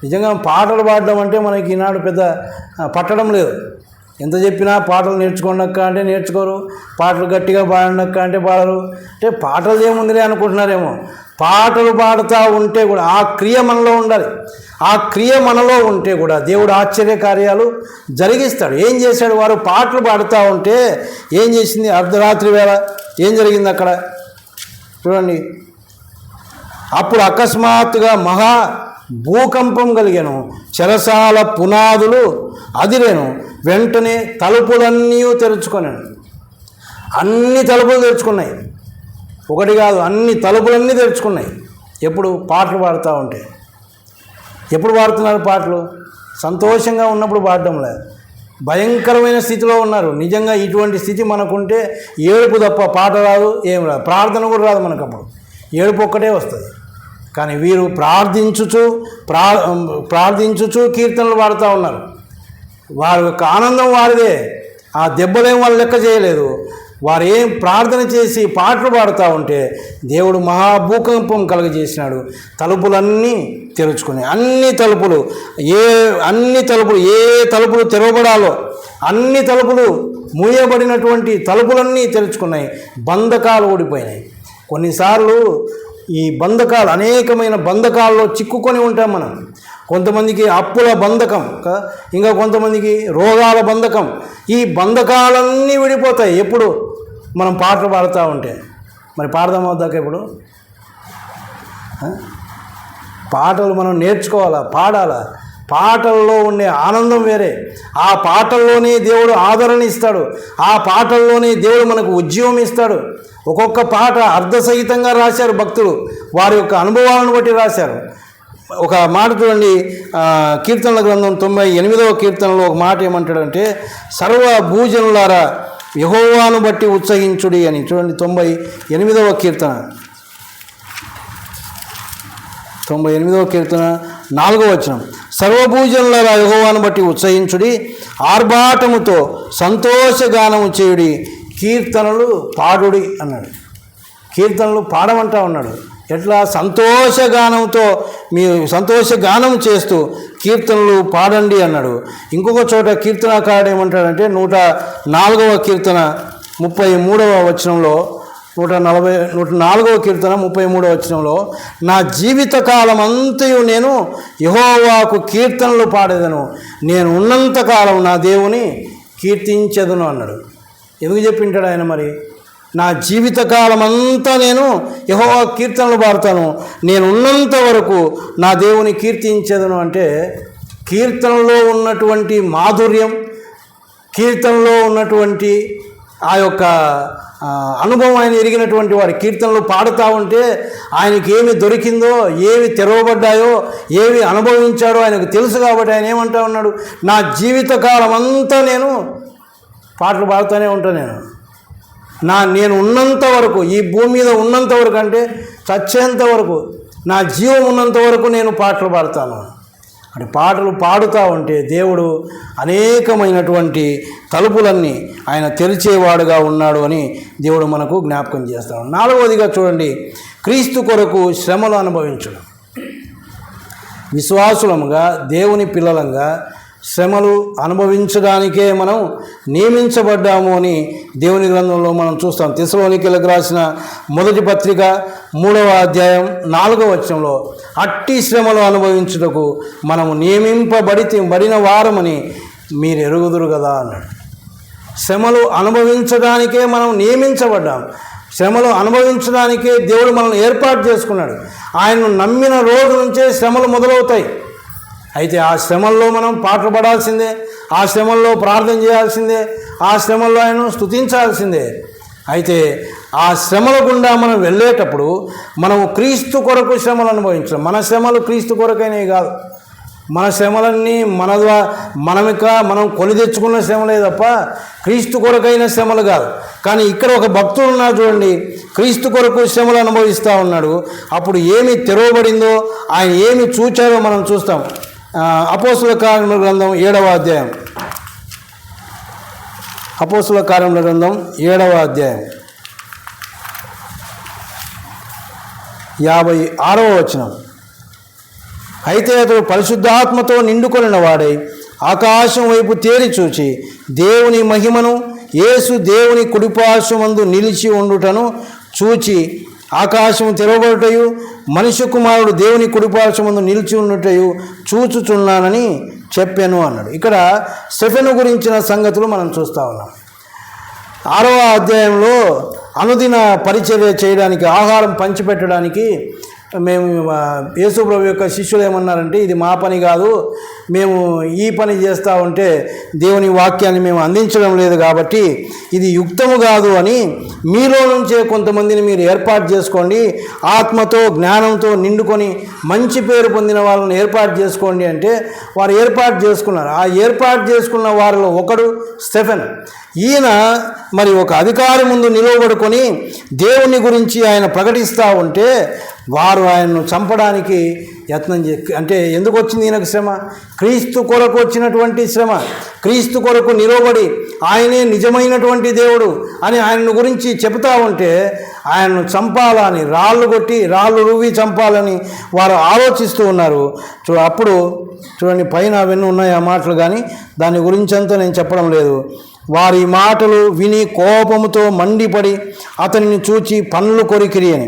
నిజంగా పాటలు పాడడం అంటే మనకి ఈనాడు పెద్ద పట్టడం లేదు. ఎంత చెప్పినా పాటలు నేర్చుకోండక్క అంటే నేర్చుకోరు, పాటలు గట్టిగా పాడండక్క అంటే పాడరు. అంటే పాటలు ఏముందిలే అనుకుంటున్నారేమో. పాటలు పాడుతూ ఉంటే కూడా ఆ క్రియ మనలో ఉండాలి. ఆ క్రియ మనలో ఉంటే కూడా దేవుడు ఆశ్చర్య కార్యాలు జరిగిస్తాడు. ఏం చేశాడు, వారు పాటలు పాడుతూ ఉంటే ఏం చేసింది, అర్ధరాత్రి వేళ ఏం జరిగింది అక్కడ చూడండి. అప్పుడు అకస్మాత్తుగా మహా భూకంపం కలిగాను, చెరసాల పునాదులు అదిరేను, వెంటనే తలుపులన్నీ తెరుచుకొనాను. అన్ని తలుపులు తెరుచుకున్నాయి, ఒకటి కాదు, అన్ని తలుపులన్నీ తెరుచుకున్నాయి. ఎప్పుడు పాటలు పాడుతూ ఉంటే. ఎప్పుడు పాడుతున్నారు పాటలు? సంతోషంగా ఉన్నప్పుడు పాడడం లేదు, భయంకరమైన స్థితిలో ఉన్నారు. నిజంగా ఇటువంటి స్థితి మనకుంటే ఏడుపు తప్ప పాట రాదు, ఏం రాదు, ప్రార్థన కూడా రాదు మనకు. అప్పుడు ఏడుపు ఒక్కటే వస్తుంది. కానీ వీరు ప్రార్థించుచు కీర్తనలు పాడుతూ ఉన్నారు. వారి యొక్క ఆనందం వారిదే. ఆ దెబ్బలేం వాళ్ళు లెక్క చేయలేదు. వారు ఏం ప్రార్థన చేసి పాటలు పాడుతూ ఉంటే దేవుడు మహాభూకంపం కలుగజేసినాడు. తలుపులన్నీ తెరుచుకున్నాయి. అన్ని తలుపులు ఏ తలుపులు తెరవబడాలో అన్ని తలుపులు మూయబడినటువంటి తలుపులన్నీ తెరుచుకున్నాయి. బంధకాలు ఊడిపోయినాయి. కొన్నిసార్లు ఈ బంధకాలు, అనేకమైన బంధకాల్లో చిక్కుకొని ఉంటాం మనం. కొంతమందికి అప్పుల బంధకం, ఇంకా కొంతమందికి రోగాల బంధకం. ఈ బంధకాలన్నీ విడిపోతాయి ఎప్పుడు మనం పాటలు పాడుతూ ఉంటే. మరి పాడదాం అవుతాక ఇప్పుడు పాటలు మనం నేర్చుకోవాలా, పాడాలా. పాటల్లో ఉండే ఆనందం వేరే. ఆ పాటల్లోనే దేవుడు ఆదరణ ఇస్తాడు. ఆ పాటల్లోనే దేవుడు మనకు ఉద్యమం ఇస్తాడు. ఒక్కొక్క పాట అర్ధసహితంగా రాశారు భక్తులు, వారి యొక్క అనుభవాలను బట్టి రాశారు. ఒక మాట చూడండి, కీర్తనల గ్రంథం 98వ కీర్తనలో ఒక మాట ఏమంటాడంటే, సర్వ భూజనులారా యెహోవాను బట్టి ఉత్సహించుడి అని. చూడండి 98వ కీర్తన 4వ వచనం. సర్వభూజనులారా యెహోవాను బట్టి ఉత్సహించుడి, ఆర్భాటముతో సంతోషగానము చేయుడి, కీర్తనలు పాడుడి అన్నాడు. కీర్తనలు పాడమంటా ఉన్నాడు. ఎట్లా? సంతోషగానంతో, మీరు సంతోషగానం చేస్తూ కీర్తనలు పాడండి అన్నాడు. ఇంకొక చోట కీర్తనకారుడు ఏమంటాడంటే 104వ కీర్తన 33వ వచనంలో, 104వ కీర్తన 33వ వచనంలో, నా జీవితకాలం అంతయు నేను యెహోవాకు కీర్తనలు పాడేదను, నేను ఉన్నంతకాలం నా దేవుని కీర్తించెదను అన్నాడు. ఎందుకు చెప్పింటాడు ఆయన? మరి నా జీవితకాలం అంతా నేను యెహోవా కీర్తనలు పాడతాను, నేను ఉన్నంత వరకు నా దేవుని కీర్తించేదను అంటే, కీర్తనలో ఉన్నటువంటి మాధుర్యం, కీర్తనలో ఉన్నటువంటి ఆ యొక్క అనుభవం ఆయన ఎరిగినటువంటి వారి కీర్తనలు పాడుతూ ఉంటే ఆయనకి ఏమి దొరికిందో, ఏవి తెరవబడ్డాయో, ఏవి అనుభవించాడో ఆయనకు తెలుసు. కాబట్టి ఆయన ఏమంటా ఉన్నాడు, నా జీవితకాలం అంతా నేను పాటలు పాడుతూనే ఉంటాను. నేను ఉన్నంత వరకు, ఈ భూమి మీద ఉన్నంత వరకు అంటే చచ్చేంత వరకు, నా జీవం ఉన్నంత వరకు నేను పాటలు పాడుతాను. అంటే పాటలు పాడుతూ ఉంటే దేవుడు అనేకమైనటువంటి తలుపులన్నీ ఆయన తెరిచేవాడుగా ఉన్నాడు అని దేవుడు మనకు జ్ఞాపకం చేస్తాడు. 4వదిగా చూడండి, క్రీస్తు కొరకు శ్రమలు అనుభవించడం. విశ్వాసులముగా, దేవుని పిల్లలంగా శ్రమలు అనుభవించడానికే మనం నియమించబడ్డాము అని దేవుని గ్రంథంలో మనం చూస్తాం. తెస్సలోనికీయులకు రాసిన మొదటి పత్రిక 3వ అధ్యాయం 4వ వచనంలో, అట్టి శ్రమలు అనుభవించుటకు మనము నియమింపబడిన వారమని మీరు ఎరుగుదురు కదా అన్నాడు. శ్రమలు అనుభవించడానికే మనం నియమించబడ్డాం. శ్రమలు అనుభవించడానికే దేవుడు మనల్ని ఏర్పాటు చేసుకున్నాడు. ఆయన్ను నమ్మిన రోజు నుంచే శ్రమలు మొదలవుతాయి. అయితే ఆ శ్రమల్లో మనం పాటలు పడాల్సిందే, ఆ శ్రమల్లో ప్రార్థన చేయాల్సిందే, ఆ శ్రమల్లో ఆయనను స్తుతించాల్సిందే. అయితే ఆ శ్రమల గుండా మనం వెళ్ళేటప్పుడు మనం క్రీస్తు కొరకు శ్రమలు అనుభవించాం. మన శ్రమలు క్రీస్తు కొరకైనవి కాదు. మన శ్రమలన్నీ మనం కొని తెచ్చుకున్న శ్రమలే తప్ప క్రీస్తు కొరకైన శ్రమలు కాదు. కానీ ఇక్కడ ఒక భక్తుడు ఉన్నాడు చూడండి, క్రీస్తు కొరకు శ్రమలు అనుభవిస్తూ ఉన్నాడు. అప్పుడు ఏమి తెరవబడిందో, ఆయన ఏమి చూచారో మనం చూస్తాం. అపోస్తుల కార్యముల గ్రంథం 7వ అధ్యాయం. అపోస్తుల కార్యముల గ్రంథం 7వ అధ్యాయం 56వ వచనం. అయితే అతడు పరిశుద్ధాత్మతో నిండుకొనిన వాడై ఆకాశం వైపు తేరి చూచి దేవుని మహిమను, యేసు దేవుని కుడిపార్శ్వమందు నిలిచి ఉండుటను చూచి ఆకాశం తెరవబడుటయు మనుష్య కుమారుడు దేవుని కుడిపార్శ్వమందు నిలిచి ఉండుటయు చూచుచున్నానని చెప్పాను అన్నాడు. ఇక్కడ స్టెఫెను గురించిన సంగతులు మనం చూస్తూ ఉన్నాం. 6వ అధ్యాయంలో అనుదిన పరిచర్య చేయడానికి, ఆహారం పంచిపెట్టడానికి మేము యేసు ప్రభు యొక్క శిష్యులు ఏమన్నారంటే, ఇది మా పని కాదు, మేము ఈ పని చేస్తూ ఉంటే దేవుని వాక్యాన్ని మేము అందించడం లేదు కాబట్టి ఇది యుక్తము కాదు అని మీలో నుంచే కొంతమందిని మీరు ఏర్పాటు చేసుకోండి, ఆత్మతో జ్ఞానంతో నిండుకొని మంచి పేరు పొందిన వాళ్ళని ఏర్పాటు చేసుకోండి అంటే వారు ఏర్పాటు చేసుకున్నారు. ఆ ఏర్పాటు చేసుకున్న వారిలో ఒకడు స్టెఫెన్. ఈయన మరి ఒక అధికారి ముందు నిలవబడుకొని దేవుని గురించి ఆయన ప్రకటిస్తూ ఉంటే వారు ఆయన్ను చంపడానికి యత్నం అంటే ఎందుకు వచ్చింది ఈయనకు శ్రమ? క్రీస్తు కొరకు వచ్చినటువంటి శ్రమ. క్రీస్తు కొరకు నిలబడి ఆయనే నిజమైనటువంటి దేవుడు అని ఆయన గురించి చెబుతూ ఉంటే ఆయన్ను చంపాలని, రాళ్ళు రువ్వి చంపాలని వారు ఆలోచిస్తూ ఉన్నారు. అప్పుడు చూడండి, పైన అవన్నీ ఉన్నాయి ఆ మాటలు, కానీ దాని గురించి అంతా నేను చెప్పడం లేదు. వారి మాటలు విని కోపముతో మండిపడి అతనిని చూచి పన్నులు కొరికిరి అని.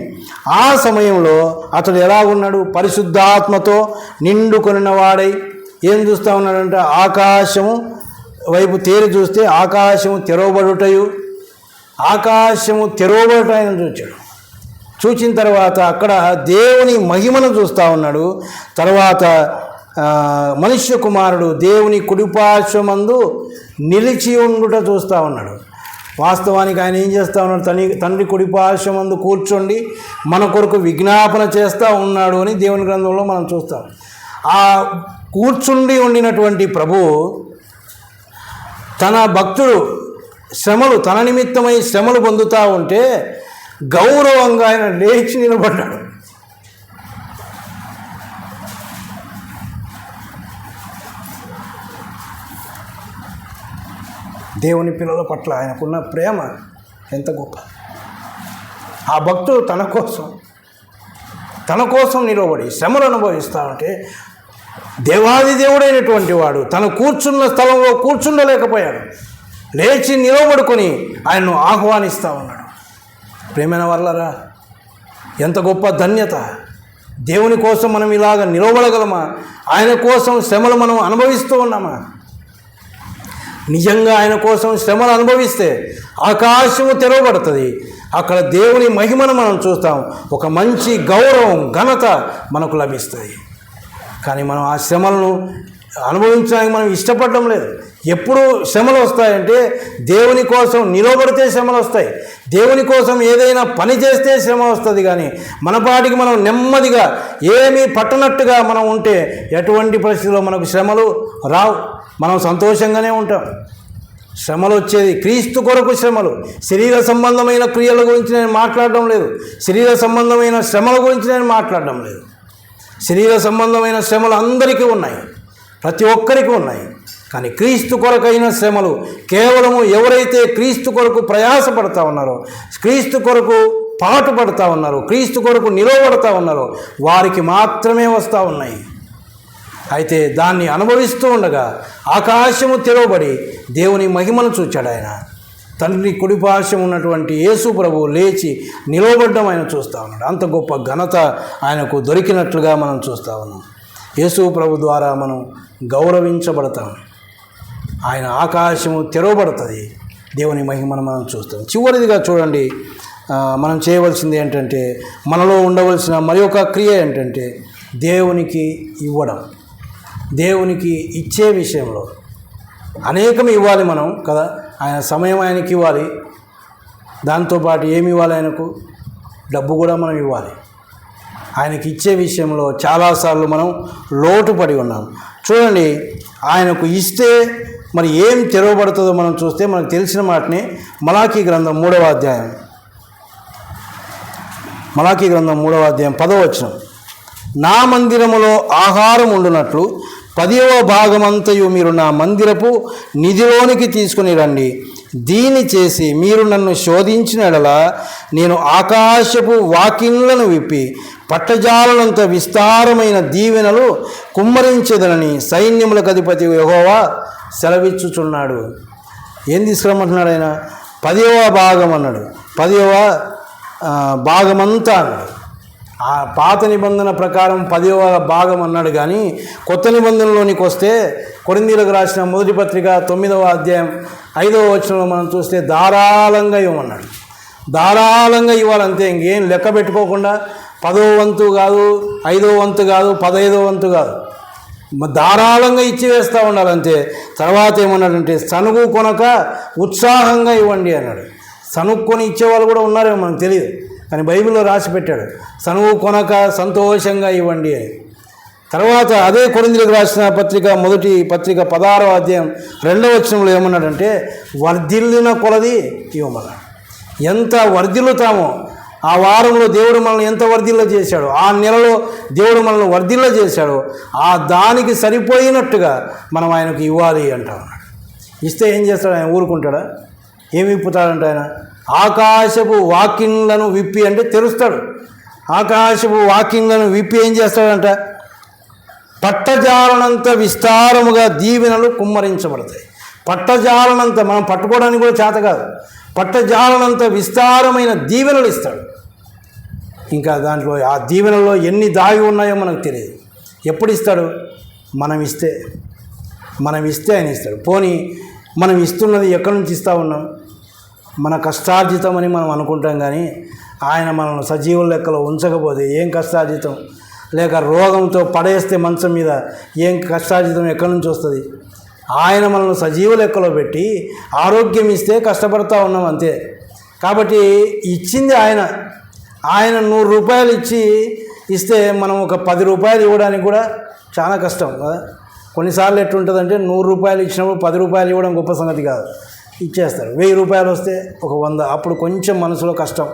ఆ సమయంలో అతడు ఎలా ఉన్నాడు? పరిశుద్ధాత్మతో నిండుకొనిన వాడై ఏం చూస్తూ ఉన్నాడంటే, ఆకాశము వైపు తేరి చూస్తే ఆకాశము తెరవబడుటయు ఆయన చూచాడు. చూచిన తర్వాత అక్కడ దేవుని మహిమను చూస్తూ ఉన్నాడు. తర్వాత మనుష్య కుమారుడు దేవుని కుడిపార్శ్వమందు నిలిచి ఉండుట చూస్తూ ఉన్నాడు. వాస్తవానికి ఆయన ఏం చేస్తూ ఉన్నాడు? తండ్రి కుడిపార్శ్వమందు కూర్చోండి మన కొరకు విజ్ఞాపన చేస్తూ ఉన్నాడు అని దేవుని గ్రంథంలో మనం చూస్తాం. ఆ కూర్చుండి ఉండినటువంటి ప్రభువు తన భక్తుడు శ్రమలు, తన నిమిత్తమై శ్రమలు పొందుతూ ఉంటే గౌరవంగా ఆయన లేచి నిలబడ్డాడు. దేవుని పిల్లల పట్ల ఆయనకున్న ప్రేమ ఎంత గొప్ప! ఆ భక్తుడు తన కోసం నిలబడి శ్రమలు అనుభవిస్తూ ఉంటే దేవాది దేవుడైనటువంటి వాడు తన కూర్చున్న స్థలంలో కూర్చుండలేకపోయాడు. లేచి నిలబడుకొని ఆయన్ను ఆహ్వానిస్తూ ఉన్నాడు. ప్రేమైన వాళ్ళరా, ఎంత గొప్ప ధన్యత! దేవుని కోసం మనం ఇలాగ నిలబడగలమా? ఆయన కోసం శ్రమలు మనం అనుభవిస్తూ ఉన్నామా? నిజంగా ఆయన కోసం శ్రమలు అనుభవిస్తే ఆకాశము తెరవబడుతుంది. అక్కడ దేవుని మహిమను మనం చూస్తాం. ఒక మంచి గౌరవం, ఘనత మనకు లభిస్తుంది. కానీ మనం ఆ శ్రమలను అనుభవించడానికి మనం ఇష్టపడడం లేదు. ఎప్పుడు శ్రమలు వస్తాయంటే దేవుని కోసం నిలబడితే శ్రమలు వస్తాయి, దేవుని కోసం ఏదైనా పని చేస్తే శ్రమ వస్తుంది. కానీ మన పాటికి మనం నెమ్మదిగా ఏమీ పట్టనట్టుగా మనం ఉంటే ఎటువంటి పరిస్థితుల్లో మనకు శ్రమలు రావు. మనం సంతోషంగానే ఉంటాం. శ్రమలు వచ్చేది క్రీస్తు కొరకు శ్రమలు. శరీర సంబంధమైన క్రియల గురించి నేను మాట్లాడడం లేదు, శరీర సంబంధమైన శ్రమల గురించి నేను మాట్లాడడం లేదు. శరీర సంబంధమైన శ్రమలు అందరికీ ఉన్నాయి, ప్రతి ఒక్కరికి ఉన్నాయి. కానీ క్రీస్తు కొరకైన శ్రమలు కేవలము ఎవరైతే క్రీస్తు కొరకు ప్రయాసపడతా ఉన్నారో, క్రీస్తు కొరకు పాటుపడతా ఉన్నారో, క్రీస్తు కొరకు నిలబడతా ఉన్నారో వారికి మాత్రమే వస్తూ ఉన్నాయి. అయితే దాన్ని అనుభవిస్తూ ఉండగా ఆకాశము తెరవబడి దేవుని మహిమను చూచాడు. ఆయన తండ్రి కుడిపార్శ్వం ఉన్నటువంటి యేసు ప్రభువు లేచి నిలవబడ్డం ఆయన చూస్తూ ఉన్నాడు. అంత గొప్ప ఘనత ఆయనకు దొరికినట్లుగా మనం చూస్తూ ఉన్నాం. యేసు ప్రభు ద్వారా మనం గౌరవించబడతాం. ఆయన ఆకాశము తెరవబడుతుంది, దేవుని మహిమను మనం చూస్తాం. చివరిదిగా చూడండి, మనం చేయవలసింది ఏంటంటే, మనలో ఉండవలసిన మరి ఒక క్రియ ఏంటంటే దేవునికి ఇవ్వడం. దేవునికి ఇచ్చే విషయంలో అనేకం ఇవ్వాలి మనం కదా. ఆయన సమయం ఆయనకి ఇవ్వాలి, దాంతోపాటు ఏమి ఇవ్వాలి, ఆయనకు డబ్బు కూడా మనం ఇవ్వాలి. ఆయనకి ఇచ్చే విషయంలో చాలాసార్లు మనం లోటుపడి ఉన్నాం. చూడండి, ఆయనకు ఇస్తే మరి ఏం తెరవబడుతుందో మనం చూస్తే మనకు తెలిసిన మాటనే మలాకీ గ్రంథం 3వ అధ్యాయం 10వ వచనం. నా మందిరములో ఆహారం ఉండునట్లు 10వ భాగమంతయు మీరు నా మందిరపు నిధిలోనికి తీసుకుని రండి. దీన్ని చేసి మీరు నన్ను శోధించిన ఎడల నేను ఆకాశపు వాకిళ్లను విప్పి పట్టజాలనంత విస్తారమైన దీవెనలు కుమ్మరించదనని సైన్యములకు అధిపతి యెహోవా సెలవిచ్చుచున్నాడు. ఏం తీసుకురమ్మంటున్నాడు ఆయన? 10వ భాగం అన్నాడు, 10వ భాగమంతా అన్నాడు. ఆ పాత నిబంధన ప్రకారం 10వ భాగం అన్నాడు. కానీ కొత్త నిబంధనలోనికి వస్తే కొరింథీయులకు రాసిన మొదటి పత్రిక 9వ అధ్యాయం 5వ వచనంలో మనం చూస్తే ధారాళంగా ఇవ్వమన్నాడు. ధారాళంగా ఇవ్వాలంతే, ఇంకేం లెక్క పెట్టుకోకుండా 10వ వంతు కాదు, 5వ వంతు కాదు, 15వ వంతు కాదు, ధారాళంగా ఇచ్చి వేస్తూ ఉండాలంతే. తర్వాత ఏమన్నాడంటే సనుగు కొనక ఉత్సాహంగా ఇవ్వండి అన్నాడు. సనుక్కొని ఇచ్చేవాళ్ళు కూడా ఉన్నారేమో మనకు తెలియదు, కానీ బైబిల్లో రాసి పెట్టాడు సనుగు కొనక సంతోషంగా ఇవ్వండి అని. తర్వాత అదే కొరింథీయులకు రాసిన పత్రిక మొదటి పత్రిక 16వ అధ్యాయం 2వ వచనంలో ఏమన్నాడంటే వర్ధిల్లిన కొలది ఇవ్వమన్నాడు. ఎంత వర్ధిల్లుతామో, ఆ వారంలో దేవుడు మనల్ని ఎంత వర్ధిల్ల చేశాడో, ఆ నెలలో దేవుడు మనల్ని వర్ధిల్ల చేశాడో, ఆ దానికి సరిపోయినట్టుగా మనం ఆయనకు ఇవ్వాలి అంటా ఉన్నాడు. ఇస్తే ఏం చేస్తాడు ఆయన? ఊరుకుంటాడా? ఏమి విప్పుతాడంట ఆయన? ఆకాశపు వాకిన్లను విప్పి అంటే తెరుస్తాడు. ఆకాశపు వాకిన్లను విప్పి ఏం చేస్తాడంట? పట్టజాలనంత విస్తారముగా దీవెనలు కుమ్మరించబడతాయి. పట్టజాలనంత, మనం పట్టుకోవడానికి కూడా చేత కాదు, పట్టజాలనంత విస్తారమైన దీవెనలు ఇస్తాడు. ఇంకా దాంట్లో ఆ దీవెనలో ఎన్ని దాగి ఉన్నాయో మనకు తెలియదు. ఎప్పుడు ఇస్తాడు? మనం ఇస్తే ఆయన ఇస్తాడు. పోనీ మనం ఇస్తున్నది ఎక్కడి నుంచి ఇస్తూ ఉన్నాం? మన కష్టార్జితం అని మనం అనుకుంటాం. కానీ ఆయన మనల్ని సజీవుల లెక్కలో ఉంచకపోతే ఏం కష్టార్జితం? లేక రోగంతో పడేస్తే మంచం మీద ఏం కష్టార్జితం ఎక్కడి నుంచి వస్తుంది? ఆయన మనల్ని సజీవ లెక్కలో పెట్టి ఆరోగ్యం ఇస్తే కష్టపడతా ఉన్నాం అంతే. కాబట్టి ఇచ్చింది ఆయన 100 రూపాయలు ఇస్తే మనం ఒక 10 రూపాయలు ఇవ్వడానికి కూడా చాలా కష్టం కదా. కొన్నిసార్లు ఎట్లుంటుందంటే 100 రూపాయలు ఇచ్చినప్పుడు 10 రూపాయలు ఇవ్వడం గొప్ప సంగతి కాదు, ఇచ్చేస్తారు. 1000 రూపాయలు వస్తే ఒక 100, అప్పుడు కొంచెం మనసులో కష్టం,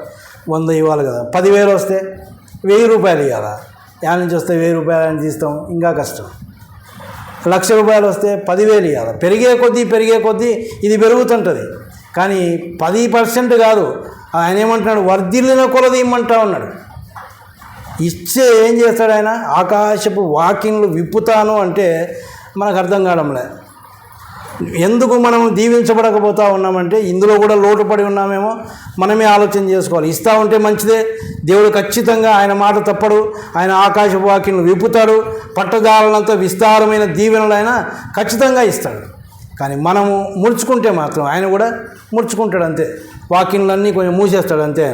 100 ఇవ్వాలి కదా. 10,000 వస్తే 1000 రూపాయలు ఇవ్వాలా? యాడ నుంచి వస్తే 1000 రూపాయలు అని తీస్తాం, ఇంకా కష్టం. 1,00,000 రూపాయలు వస్తే 10,000 ఇవ్వాలి. పెరిగే కొద్దీ ఇది పెరుగుతుంటుంది. కానీ 10% కాదు, ఆయన ఏమంటున్నాడు? వర్ధిల్లిన కొలది ఇమ్మంటా ఉన్నాడు. ఇచ్చే ఏం చేస్తాడు ఆయన? ఆకాశపు వాకిన్లు విప్పుతాను అంటే మనకు అర్థం కావడంలే. ఎందుకు మనం దీవించబడకపోతూ ఉన్నామంటే ఇందులో కూడా లోటుపడి ఉన్నామేమో మనమే ఆలోచన చేసుకోవాలి. ఇస్తూ ఉంటే మంచిదే, దేవుడు ఖచ్చితంగా ఆయన మాట తప్పడు, ఆయన ఆకాశపు వాకిన్లు విప్పుతాడు, పట్టజాలనంత విస్తారమైన దీవెనలు ఆయన ఖచ్చితంగా ఇస్తాడు. కానీ మనము ముడుచుకుంటే మాత్రం ఆయన కూడా ముడుచుకుంటాడు అంతే. వాకిన్లన్నీ కొంచెం మూసేస్తాడు అంతే.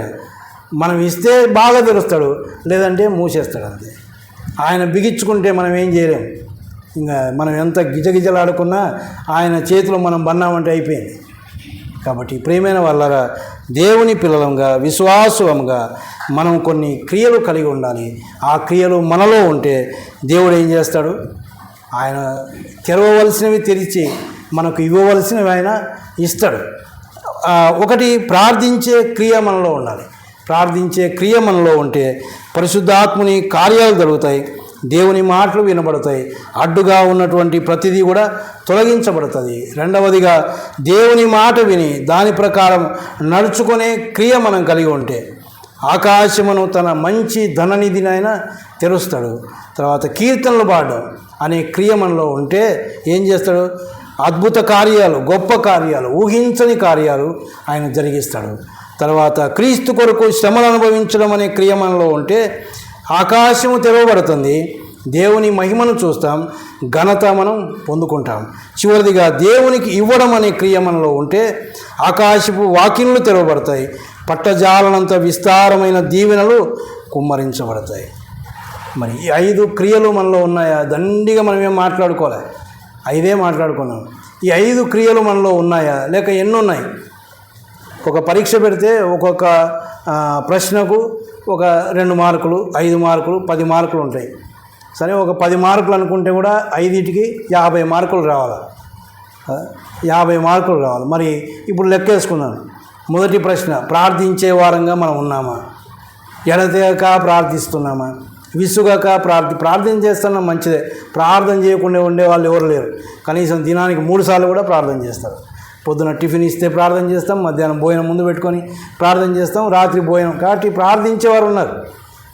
మనం ఇస్తే బాగా తెలుస్తాడు, లేదంటే మూసేస్తాడు అంతే. ఆయన బిగించుకుంటే మనం ఏం చేయలేము. ఇంకా మనం ఎంత గిజగిజలాడుకున్నా ఆయన చేతిలో మనం బన్నామంటే అయిపోయింది. కాబట్టి ప్రియమైన వాళ్ళరా, దేవుని పిల్లలంగా విశ్వాసంగా మనం కొన్ని క్రియలు కలిగి ఉండాలి. ఆ క్రియలు మనలో ఉంటే దేవుడు ఏం చేస్తాడు? ఆయన తెరవవలసినవి తెరిచి మనకు ఇవ్వవలసినవి ఆయన ఇస్తాడు. ఒకటి, ప్రార్థించే క్రియ మనలో ఉండాలి. ప్రార్థించే క్రియ మనలో ఉంటే పరిశుద్ధాత్ముని కార్యాలు జరుగుతాయి, దేవుని మాటలు వినబడతాయి, అడ్డుగా ఉన్నటువంటి ప్రతిదీ కూడా తొలగించబడుతుంది. రెండవదిగా, దేవుని మాట విని దాని ప్రకారం నడుచుకునే క్రియ మనం కలిగి ఉంటే ఆకాశమును తన మంచి ధననిధినైనా తెరుస్తాడు. తర్వాత కీర్తనలు పాడడం అనే క్రియ మనలో ఉంటే ఏం చేస్తాడు? అద్భుత కార్యాలు, గొప్ప కార్యాలు, ఊహించని కార్యాలు ఆయన జరిగిస్తాడు. తర్వాత క్రీస్తు కొరకు శ్రమలు అనుభవించడం అనే క్రియ మనలో ఉంటే ఆకాశము తెరవబడుతుంది, దేవుని మహిమను చూస్తాం, ఘనత మనం పొందుకుంటాం. చివరిదిగా దేవునికి ఇవ్వడం అనే క్రియ మనలో ఉంటే ఆకాశపు వాకిన్లు తెరవబడతాయి, పట్టజాలనంత విస్తారమైన దీవెనలు కుమ్మరించబడతాయి. మరి ఈ 5 క్రియలు మనలో ఉన్నాయా? దండిగా మనం ఏం మాట్లాడుకోలే, 5 మాట్లాడుకున్నాం. ఈ 5 క్రియలు మనలో ఉన్నాయా లేక ఎన్ని ఉన్నాయి? ఒక పరీక్ష పెడితే ఒక్కొక్క ప్రశ్నకు ఒక 2 మార్కులు, 5 మార్కులు, 10 మార్కులు ఉంటాయి. సరే, ఒక 10 మార్కులు అనుకుంటే కూడా 5టికి 50 మార్కులు రావాలి. 50 మార్కులు రావాలి. మరి ఇప్పుడు లెక్కేసుకుందాం. మొదటి ప్రశ్న, ప్రార్థించే వారంగా మనం ఉన్నామా? ఎడతెగక ప్రార్థిస్తున్నామా? విసుగక ప్రార్థన చేస్తున్నా మంచిదే. ప్రార్థన చేయకుండా ఉండేవాళ్ళు ఎవరు లేరు. కనీసం దినానికి 3 సార్లు కూడా ప్రార్థన చేస్తారు. పొద్దున టిఫిన్ ఇస్తే ప్రార్థన చేస్తాం, మధ్యాహ్నం భోజనం ముందు పెట్టుకొని ప్రార్థన చేస్తాం, రాత్రి భోజనం. కాబట్టి ప్రార్థించేవారు ఉన్నారు.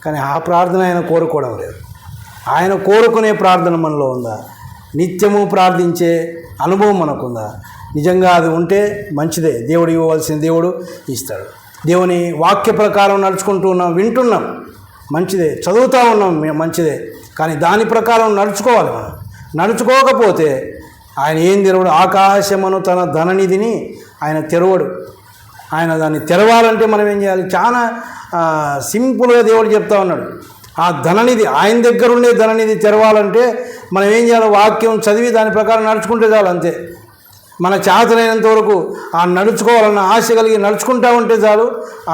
కానీ ఆ ప్రార్థన ఆయన కోరుకోవడం లేదు. ఆయన కోరుకునే ప్రార్థన మనలో ఉందా? నిత్యము ప్రార్థించే అనుభవం మనకుందా? నిజంగా అది ఉంటే మంచిదే. దేవుడు ఇవ్వవలసిన దేవుడు ఇస్తాడు. దేవుని వాక్య ప్రకారం నడుచుకుంటూ ఉన్నాం, వింటున్నాం, మంచిదే. చదువుతూ ఉన్నాం, మంచిదే. కానీ దాని ప్రకారం నడుచుకోవాలి. మనం నడుచుకోకపోతే ఆయన ఏం తెరవడు. ఆకాశమును తన ధననిధిని ఆయన తెరవడు. ఆయన దాన్ని తెరవాలంటే మనం ఏం చేయాలి? చాలా సింపుల్గా దేవుడు చెప్తా ఉన్నాడు. ఆ ధననిధి, ఆయన దగ్గర ఉండే ధననిధి తెరవాలంటే మనం ఏం చేయాలి? వాక్యం చదివి దాని ప్రకారం నడుచుకుంటే చాలు, అంతే. మన చేతనైనంత వరకు ఆ నడుచుకోవాలన్న ఆశ కలిగి నడుచుకుంటూ ఉంటే చాలు.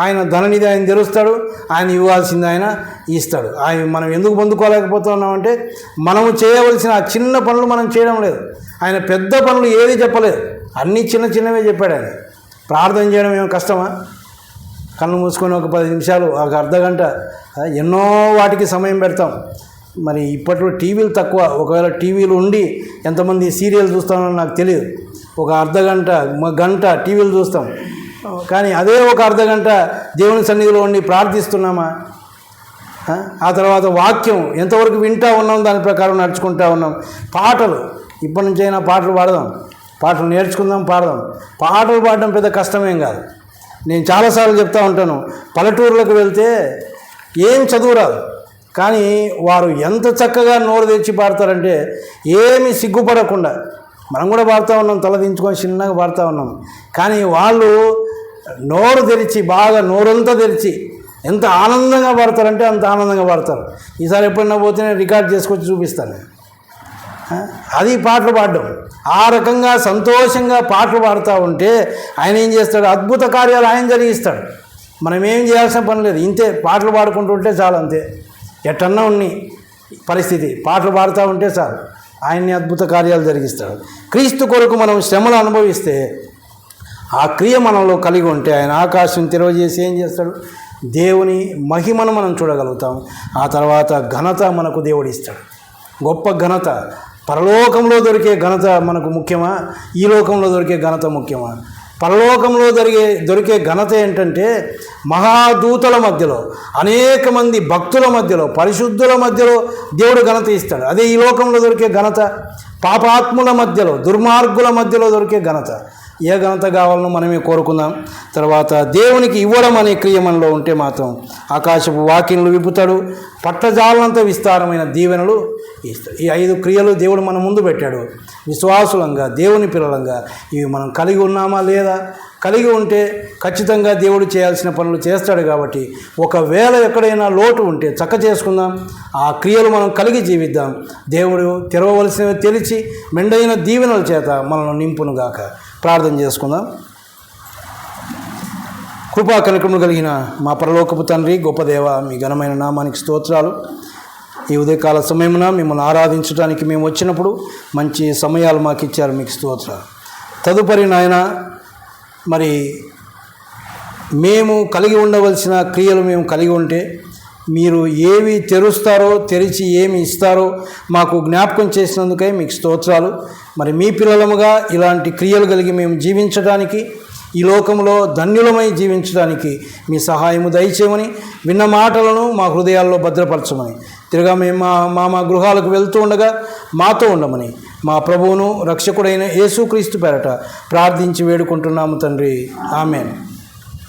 ఆయన ధననిధి ఆయన తెరుస్తాడు. ఆయన ఇవ్వాల్సింది ఆయన ఇస్తాడు. ఆయన మనం ఎందుకు పొందుకోలేకపోతున్నామంటే మనము చేయవలసిన ఆ చిన్న పనులు మనం చేయడం లేదు. ఆయన పెద్ద పనులు ఏది చెప్పలేదు, అన్నీ చిన్న చిన్నవే చెప్పాడు. ఆయన ప్రార్థన చేయడం ఏమో కష్టమా? కళ్ళు మూసుకొని ఒక 10 నిమిషాలు, ఒక అర్ధగంట, ఎన్నో వాటికి సమయం పెడతాం. మరి ఇప్పట్లో టీవీలు తక్కువ. ఒకవేళ టీవీలు ఉండి ఎంతమంది సీరియల్ చూస్తామో నాకు తెలియదు. ఒక అర్ధగంట, గంట టీవీలు చూస్తాం. కానీ అదే ఒక అర్ధగంట దేవుని సన్నిధిలో ఉండి ప్రార్థిస్తున్నామా? ఆ తర్వాత వాక్యం ఎంతవరకు వింటూ ఉన్నాం, దాని ప్రకారం నడుచుకుంటూ ఉన్నాం. పాటలు, ఇప్పటి నుంచైనా పాటలు పాడదాం, పాటలు నేర్చుకుందాం, పాడదాం. పాటలు పాడడం పెద్ద కష్టమేం కాదు. నేను చాలాసార్లు చెప్తూ ఉంటాను, పల్లెటూరులకు వెళ్తే ఏం చదువు రాదు, కానీ వారు ఎంత చక్కగా నోరు తెచ్చి పాడతారంటే ఏమీ సిగ్గుపడకుండా. మనం కూడా పాడుతూ ఉన్నాం, తల దించుకొని చిన్నగా పాడుతూ ఉన్నాం. కానీ వాళ్ళు నోరు తెరిచి, బాగా నోరంతా తెరిచి ఎంత ఆనందంగా పాడతారంటే అంత ఆనందంగా పాడతారు. ఈసారి ఎప్పుడైనా పోతే నేను రికార్డ్ చేసుకొచ్చి చూపిస్తాను. అది పాటలు పాడడం. ఆ రకంగా సంతోషంగా పాటలు పాడుతూ ఉంటే ఆయన ఏం చేస్తాడు? అద్భుత కార్యాలు ఆయన జరిగిస్తాడు. మనం ఏం చేయాల్సిన పని లేదు. ఇంతే, పాటలు పాడుకుంటూ ఉంటే చాలు, అంతే. ఎట్టన్నా ఉన్ని పరిస్థితి, పాటలు పాడుతూ ఉంటే చాలు, ఆయన్ని అద్భుత కార్యాలు జరిగిస్తాడు. క్రీస్తు కొరకు మనం శ్రమలు అనుభవిస్తే ఆ క్రియ మనలో కలిగి ఉంటే ఆయన ఆకాశం తెరవజేసి ఏం చేస్తాడు? దేవుని మహిమను మనం చూడగలుగుతాం. ఆ తర్వాత ఘనత మనకు దేవుడు ఇస్తాడు. గొప్ప ఘనత. పరలోకంలో దొరికే ఘనత మనకు ముఖ్యమా? ఈ లోకంలో దొరికే ఘనత ముఖ్యమా? పరలోకంలో దొరికే ఘనత ఏంటంటే మహాదూతల మధ్యలో, అనేక మంది భక్తుల మధ్యలో, పరిశుద్ధుల మధ్యలో దేవుడు ఘనత ఇస్తాడు. అదే ఈ లోకంలో దొరికే ఘనత పాపాత్ముల మధ్యలో, దుర్మార్గుల మధ్యలో దొరికే ఘనత. ఏ ఘనత కావాలనో మనమే కోరుకుందాం. తర్వాత దేవునికి ఇవ్వడం అనే క్రియ మనలో ఉంటే మాత్రం ఆకాశపు వాకిన్లు విప్పుతాడు, పట్టజాలంత విస్తారమైన దీవెనలు ఇస్తాడు. ఈ 5 క్రియలు దేవుడు మన ముందు పెట్టాడు. విశ్వాసులంగా, దేవుని పిల్లలంగా ఇవి మనం కలిగి ఉన్నామా లేదా? కలిగి ఉంటే ఖచ్చితంగా దేవుడు చేయాల్సిన పనులు చేస్తాడు. కాబట్టి ఒకవేళ ఎక్కడైనా లోటు ఉంటే చక్క చేసుకుందాం. ఆ క్రియలు మనం కలిగి జీవిద్దాం. దేవుడు తెరవవలసినవి తెలిసి మెండైన దీవెనల చేత మనల్ని నింపునుగాక. ప్రార్థన చేసుకుందాం. కృపా కనికరములు కలిగిన మా పరలోకపు తండ్రి, గొప్ప దేవ, మీ ఘనమైన నామానికి స్తోత్రాలు. ఈ ఉదయకాల సమయమున మిమ్మల్ని ఆరాధించడానికి మేము వచ్చినప్పుడు మంచి సమయాలు మాకు ఇచ్చారు, మీకు స్తోత్రాలు. తదుపరి నాయన, మరి మేము కలిగి ఉండవలసిన క్రియలు మేము కలిగి ఉంటే మీరు ఏవి తెరుస్తారో, తెరిచి ఏమి ఇస్తారో మాకు జ్ఞాపకం చేసినందుకై మీకు స్తోత్రాలు. మరి మీ పిల్లలముగా ఇలాంటి క్రియలు కలిగి మేము జీవించడానికి, ఈ లోకంలో ధన్యులమై జీవించడానికి మీ సహాయము దయచేయమని, విన్న మాటలను మా హృదయాల్లో భద్రపరచమని, తిరగా మేము మా గృహాలకు వెళ్తూ ఉండగా మాతో ఉండమని మా ప్రభువును రక్షకుడైన యేసుక్రీస్తు పేరట ప్రార్థించి వేడుకుంటున్నాము తండ్రి. ఆమేన్.